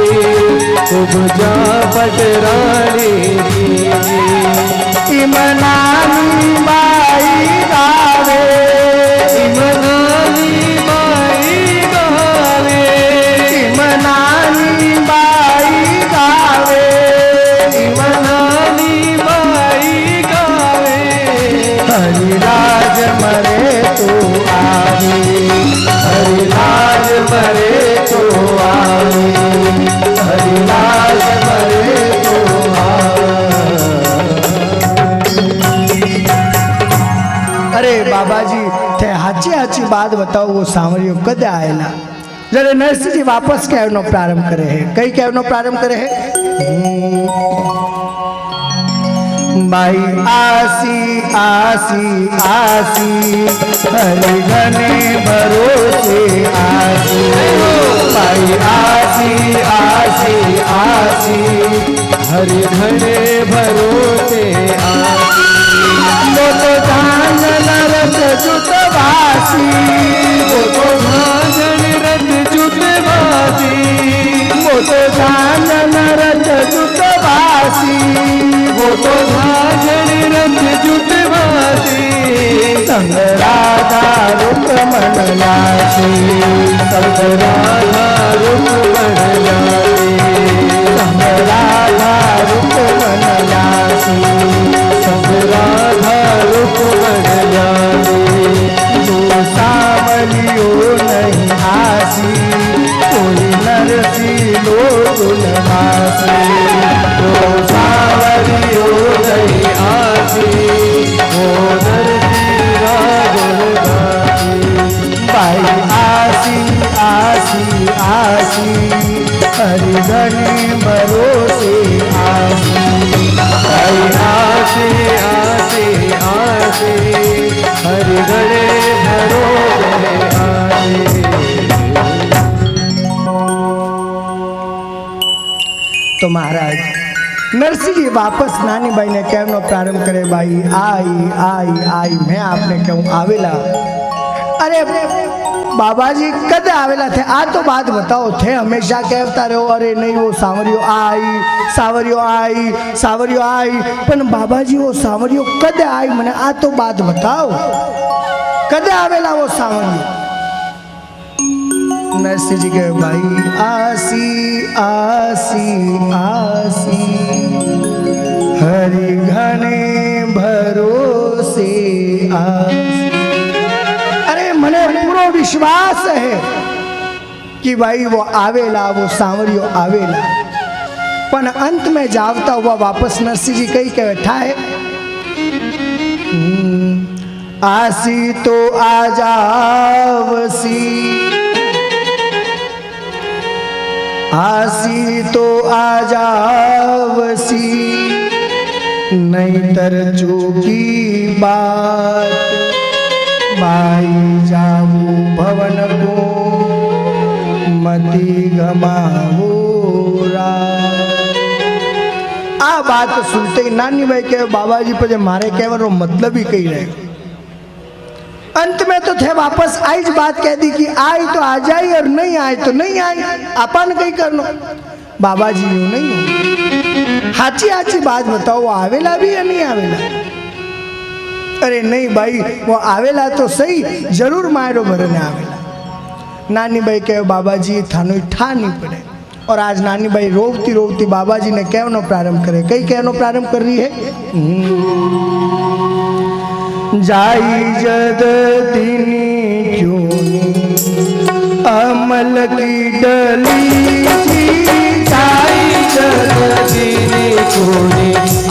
तुम जा पटरानी दीनी। इमनानी बाई गावे, इमनानी बाई गावे। इमनानी बाई गावे, इमनानी बाई गावे। हरिराज मरे तो आवे, हरिलाल मरे तो आवे। हरिलाल मरे तो आवे। अरे बाबा जी थे हाची बात बताओ। वो सांवरियो कद आएला जरे नरसिंह जी वापस कहनो प्रारंभ करे है। कई कहनो प्रारंभ करे है। माई आसी आसी आसी हरि घने भरोसे आसी। माई आसी आसी आसी हरि घने भरोसे आसी। वो तो जान नरक जुटवासी, वो तो भाजन रथ जुटवासी। वो तो जान नरक जुटवासी, वो तो भाजन रथ जुटवासी। संग राधा रुक मन लासी, संग राधा रुक मन लासी। संग राधा रुक मन लासी, संग राधा रुक मन हरि घने भरोसे आसी। हरि आसे आसे आसे हरि घड़े भरोसे आसे। तो महाराज नरसिंह जी वापस नानी बाई ने कहनो प्रारंभ करे, बाई आई आई आई मैं आपने कहूँ आवेला। अरे बाबाजी कद आवेला थे आ तो बात बताओ थे हमेशा कहता रहो अरे नहीं वो सांवरियो आई सांवरियो आई सांवरियो आई, पण बाबाजी वो सांवरियो कद आई मने आ तो बात बताओ कद आवेला वो सांवरियो। नरसिंह जी के भाई आसी आसी आसी हरि घने भरोसे आसी। अरे मने पूरो विश्वास है कि भाई वो आवेला वो सांवरियो आवेला, पण अंत में जावता हुआ वापस नरसिंह जी कई के बैठा है आसी तो आ जावसी आसी तो आ जावसी नहीं तर चूकी बात बाई जाऊ भवन को मती गमाओ रात। आ बात सुनते ही नानी भाई के बाबाजी पर मारे कहवानो मतलब ही कही रहे। अंत में तो थे वापस आई बात कह दी कि आई तो आ जाई और नहीं आई तो नहीं आई, अपन कहीं करनो। बाबाजी यूं नहीं हो हाची हाची बात बताओ वो आवेला भी या नहीं आवेला। अरे नहीं भाई वो आवेला तो सही जरूर मायरो भरने आवेला। नानी भाई कहे बाबाजी थानो ठा नहीं पड़े। और आज नानी भाई रोकती रोकती बाबाजी ने कहनो प्रारंभ करे। कई कहनो प्रारंभ कर रही है जाई जद दिनी क्यों अमल की डली जाई जद दिनी क्यों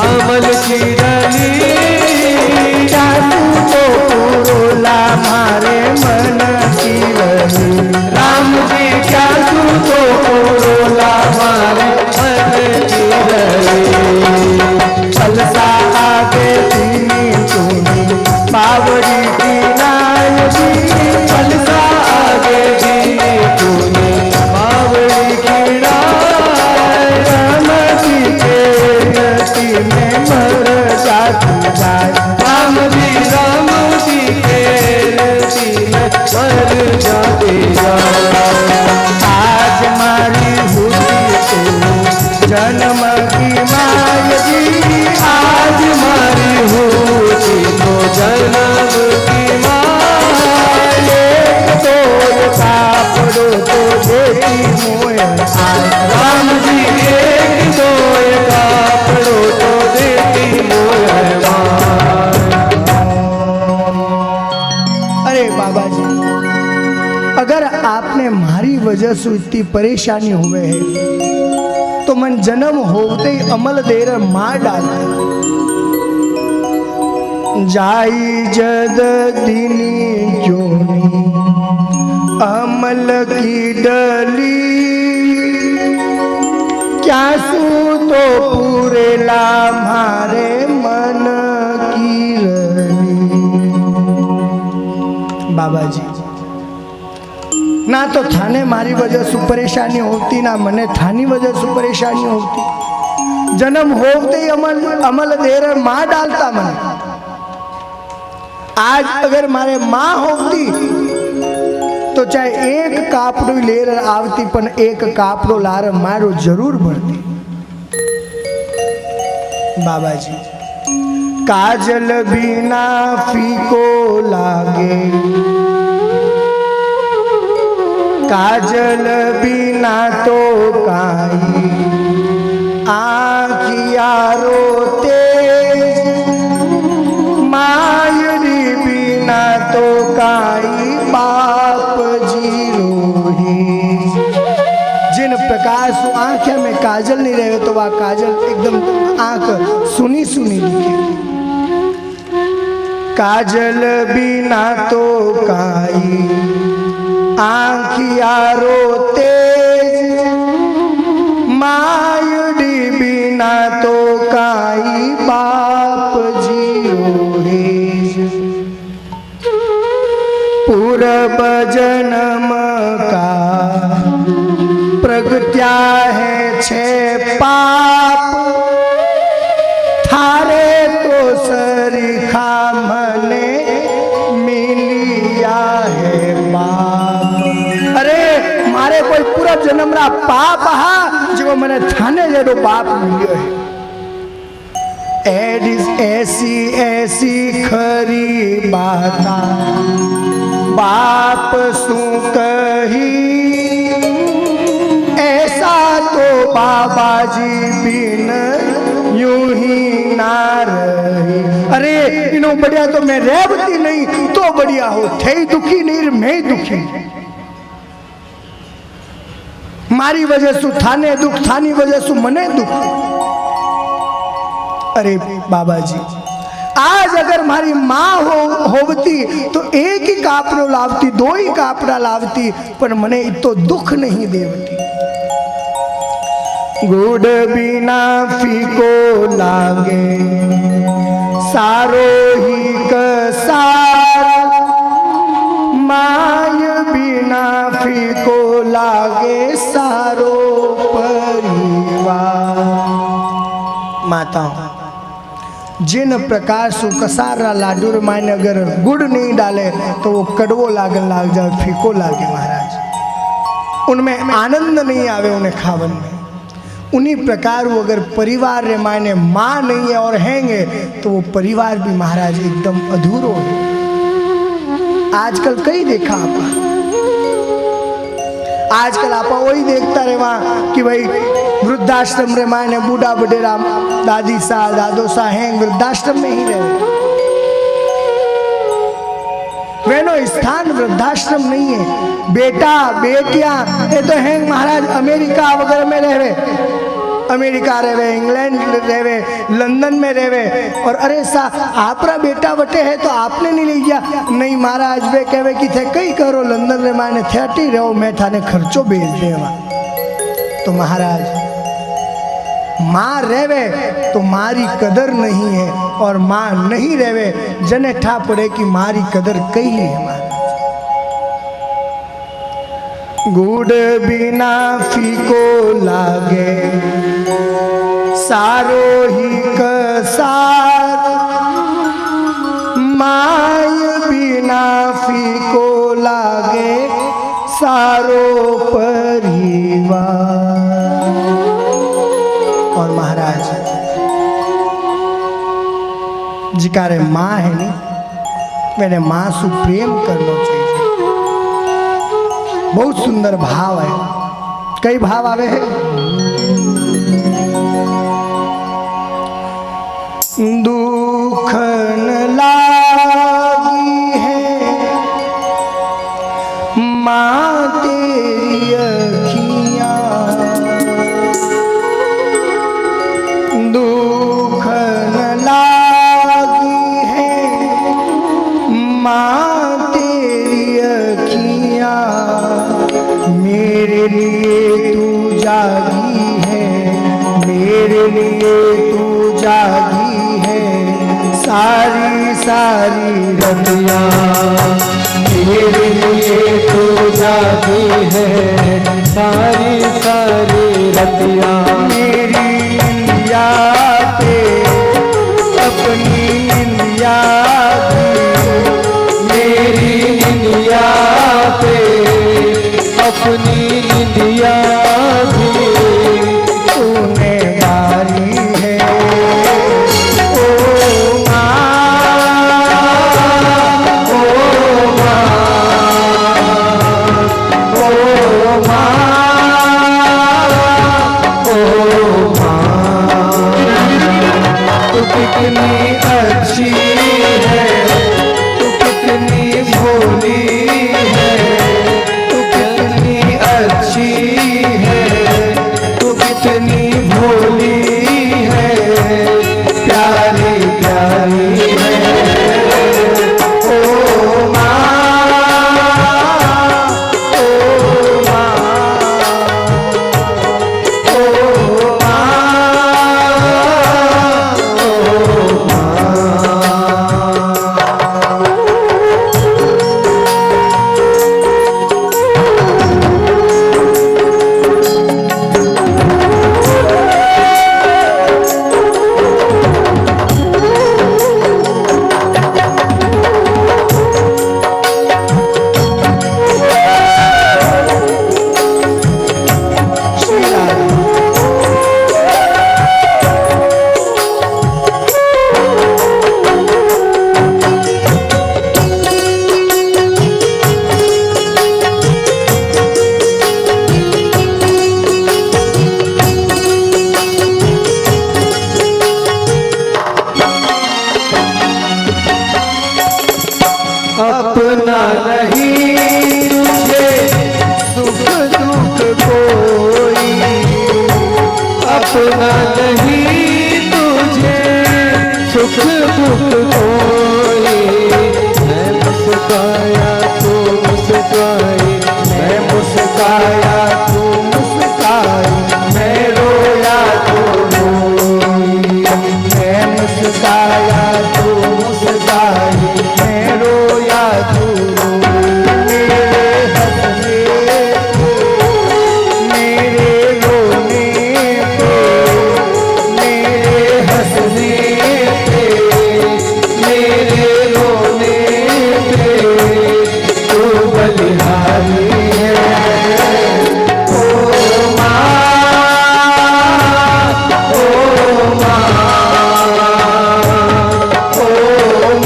अमल की डली। जादू तो रोला मारे मन की रही राम जी क्या तू तो रोला मारे मन की रही। फलसा आगे दिनी क्यों बावड़ी की नायकी फलसा आगे दिनी क्यों बावड़ी की नाय। राम जी के नती में मर जाती जाए राम जी के नती में मर जाते आज मारी हुई तो जन्म की माय जी आज मारी होती तो जन्म की माए। तो कापड़ो तो देती मोय आए राम जी एक दो कापड़ो तो देती मोय माए। अरे बाबा जी अगर आपने मारी वजह से इतनी परेशानी हुए है तो मन जन्म होते ही अमल देर मार डालता जाई जद दिनी क्यों अमल की डली क्या सू तो पूरे ला मारे मन की रली। बाबा जी ना तो थाने मारी वजह से परेशानी होती ना मने थानी वजह से परेशानी होती। जन्म होते ही अमल देर माँ डालता मने। आज अगर मारे माँ होती तो चाहे एक कापड़ो लेर आवती पण एक कापड़ो लार मारो जरूर भरती। बाबा जी काजल बिना फीको लागे काजल बिना तो काई आँखिया रोते मायरी बिना तो काई बाप जी रोही। जिन प्रकार से आँखें में काजल नहीं रहे तो वह काजल एकदम आँख सुनी सुनी दिखे। काजल बिना तो काई आँखिया रोते अब जन्म का प्रगट्या है छे पाप थारे तो सरीखा मने मिलिया है बाप। अरे मारे कोई पूरा जन्म रा पाप हा जो मैंने थाने जेरो बाप मिलियो है। एडिस ऐसी ऐसी खरी बाता बाप सु कही ऐसा तो बाबा जी बिन यूं ही ना रही। अरे इनो बढ़िया तो मैं रेवती नहीं तो बढ़िया हो थे दुखी नहीं मैं दुखी मारी वजह सु थाने दुख थानी वजह सु मने दुख। अरे बाबा जी आज अगर मारी माँ होवती तो एक ही कापड़ो लावती दो ही कापड़ा लावती पर मने तो दुख नहीं देवती। गुड़ बिना फीको लागे सारो ही कसार माय बिना फीको लागे सारो परिवार। माता जिन प्रकार से कसारा लाडू मायने अगर गुड़ नहीं डाले तो वो कड़वो लागन लाग जाए फीको लागे महाराज उनमें आनंद नहीं आवे उन्हें खावन में। उन्हीं प्रकार वो अगर परिवार रे मायने माँ नहीं है और हैंगे तो वो परिवार भी महाराज एकदम अधूरो है। आजकल कई देखा आपा आजकल आपा वही देखता रहे वहाँ कि भाई वृद्धाश्रम रे मायने बूढ़ा बडेरा दादी सा दादो सा हैं वृद्धाश्रम में ही रहे। वेनो स्थान वृद्धाश्रम नहीं है। बेटा बेटियां ये तो हैं महाराज अमेरिका वगैरह में रहे अमेरिका रहे इंग्लैंड रहे लंदन में रहे और अरे सा आपरा बेटा वटे है तो आपने नहीं ले गया नहीं महाराज वे कहवे कि थे कई करो लंदन रे मायने थेटी रहो मैं थाने खर्चो भेज देवा। तो महाराज माँ रेवे तो मारी कदर नहीं है और माँ नहीं रेवे जने ठा पड़े कि मारी कदर कई है। गुड़ बिना फीको लागे सारो ही कसार माय बिना फीको लागे सारो परिवार। और महाराज जिकारे माँ है नी मैंने माँ से प्रेम करना चाहिए। बहुत सुंदर भाव है कई भाव आवे है। दुख न लागी है माँ तेरी अखियाँ दुख न लागी है माँ तेरी अखियाँ मेरे लिए तू जागी है मेरे लिए तू जागी है सारी सारी रतियाँ मेरे लिए तू जागी है सारी सारी रतियाँ मेरी इंदिया पे अपनी इंदिया मेरी इंदिया पे अपनी इंदिया भी तूने मारी है। ओ कितनी अच्छी है तू कितनी भोली है तू कितनी अपना नहीं तुझे सुख दुख कोई, अपना नहीं तुझे सुख दुख कोई। मैं मुस्काया तू मुस्काई, मैं मुस्काया तू मुस्काई, मैं रोया तू रोई। मैं मुस्काया तू मुस्काई, मैं रोया तू रोई। मेरे रोने पे, मेरे हंसने पे, मेरे रोने पे तू बलिहारी है। ओ माँ, ओ माँ, ओ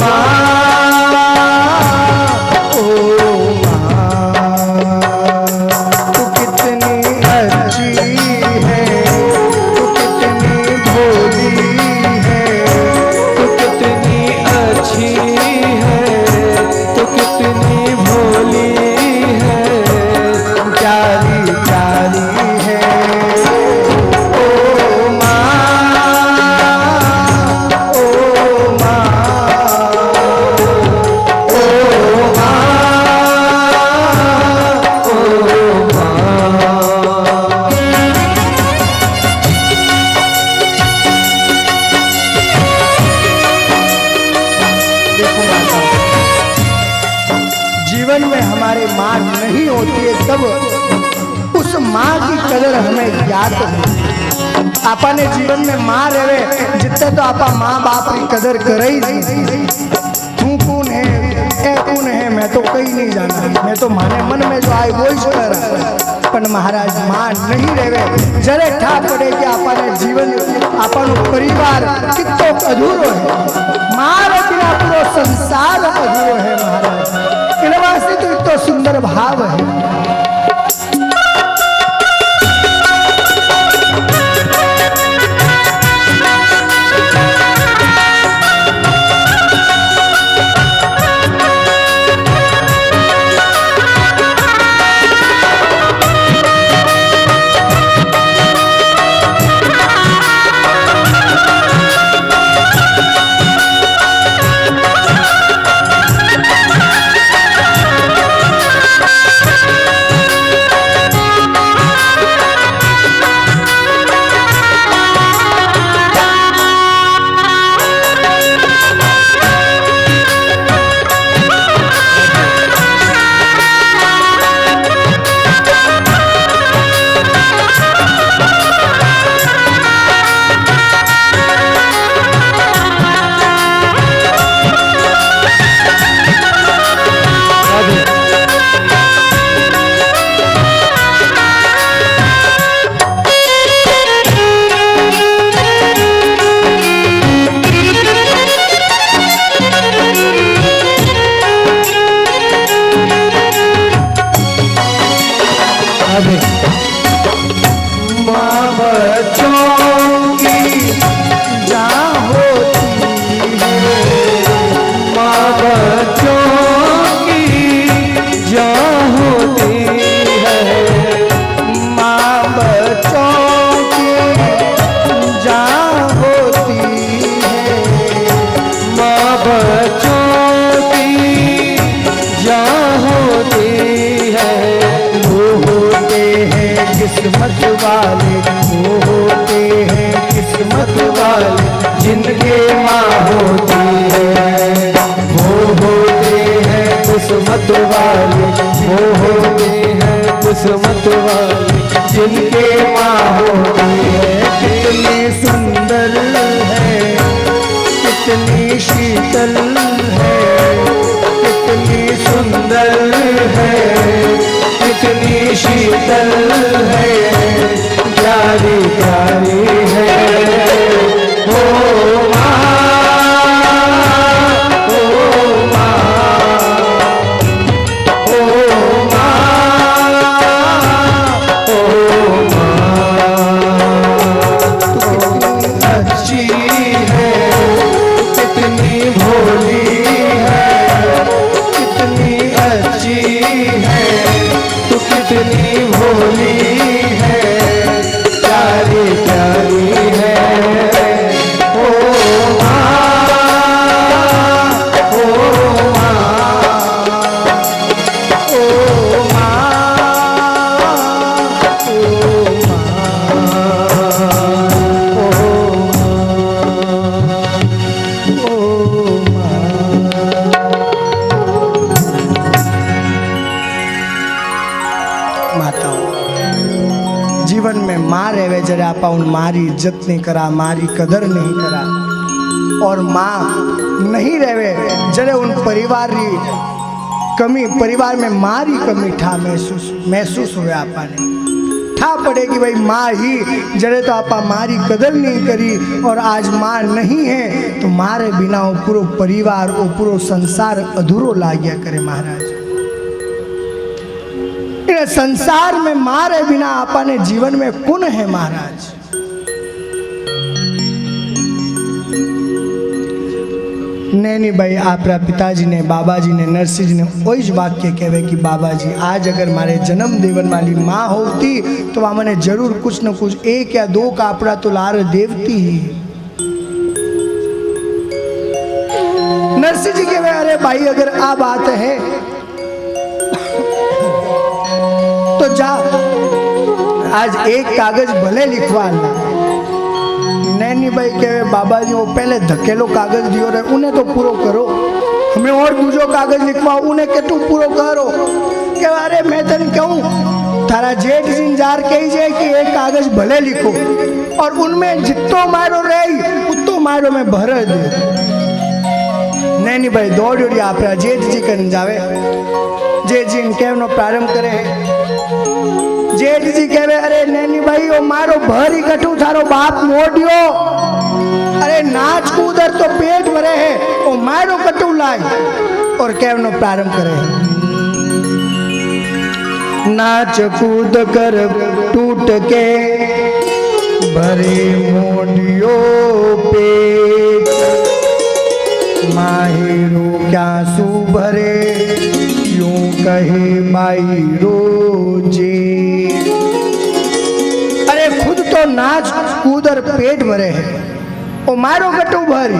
माँ, ओ माँ, तू कितनी अच्छी है, तू कितनी भोली है, तू कितनी अच्छी है, तू कितनी भोली है। प्यारी प्यारी है। ओ माँ, ओ माँ, ओ माँ, ओ माँ। देखो माता, जीवन में हमारे माँ नहीं होती है तब उस माँ की कदर हमें ज्ञात है। आपा ने जीवन में माँ रहे जितने तो आपा माँ बाप की कदर करे ही नहीं। तू कौन है, ए कौन है, मैं तो कहीं नहीं जाना, मैं तो माने मन में जो आए वो ही कर रहा। पर महाराज माँ नहीं रहे जरे ठा पड़े कि आपा ने जीवन आपन परिवार कितो अधूरो है। माँ बिना पूरा संसार अधूरो है महाराज। इन वास्ते तो इतना सुंदर भाव है। माँ बच्चों की जहाँ होती है, माँ बच्चों की जान होती है। माँ बच्चों की जहाँ होती है, माँ बच्चों की जान होती है। वो होते हैं किस्मत वाले, वो होते हैं किस्मत वाले, जिनके माँ होती है वो होते हैं किस्मत वाले, वो होते हैं किस्मत वाले, जिनके माँ होती है। कितनी सुंदर है, कितनी शीतल है, कितनी सुंदर है, कितनी शीतल है, प्यारी प्यारी है। ओ माँ, ओ माँ, ओ माँ, ओ माँ। तू कितनी अच्छी है, कितनी भोली है, माँ रहे जरे आपा उन मारी इज्जत नहीं करा, मारी कदर नहीं करा, और माँ नहीं रहे जरे उन परिवार री कमी, परिवार में मारी कमी ठा महसूस हुए आपा ने ठा पड़े कि भाई माँ ही जरे तो आपा मारी कदर नहीं करी, और आज माँ नहीं है तो मारे बिना वो पूरो परिवार वो पूरो संसार अधूरो लाग्या करे। महाराज इन संसार में मारे बिना आपा ने जीवन में कौन है महाराज। नैनी भाई आपरा पिताजी ने बाबा जी ने नरसिंह जी ने वही ज वाक्य कहवे कि बाबा जी आज अगर मारे जन्म देवन वाली माँ होती तो वह मैंने जरूर कुछ न कुछ एक या दो कापड़ा तो लार देवती ही। नरसिंह जी कहवे अरे भाई अगर आ बात है तो जा आज एक कागज भले लिखवा ला। नैनी भाई कहे बाबा जी वो पहले धकेलो कागज दियो रे उन्हें तो पूरो करो, हमें और दूसरो कागज लिखवाओ उन्हें के तू पूरो करो। के अरे मैं तन कहूँ थारा जेठ जिंजार कही जाए कि एक कागज भले लिखो और उनमें जितो मारो रही उतो मारो में भर दो। नैनी भाई दौड़ आप जेठ जी कर जावे, जेठ जी कहनो प्रारंभ करे। जेठ जी कहवे अरे नैनी भाई वो मारो भरी कटू थारो बाप मोडियो, अरे नाच कूदर तो पेट भरे है वो मारो कटू लाई। और कहनो प्रारंभ करे नाच कूद कर टूट के भरे मोडियो पेट, माहिरो क्या सू भरे यूं कहे माई रोजे। अरे खुद तो नाच कूदर पेट भरे है वो मारो कटू भरी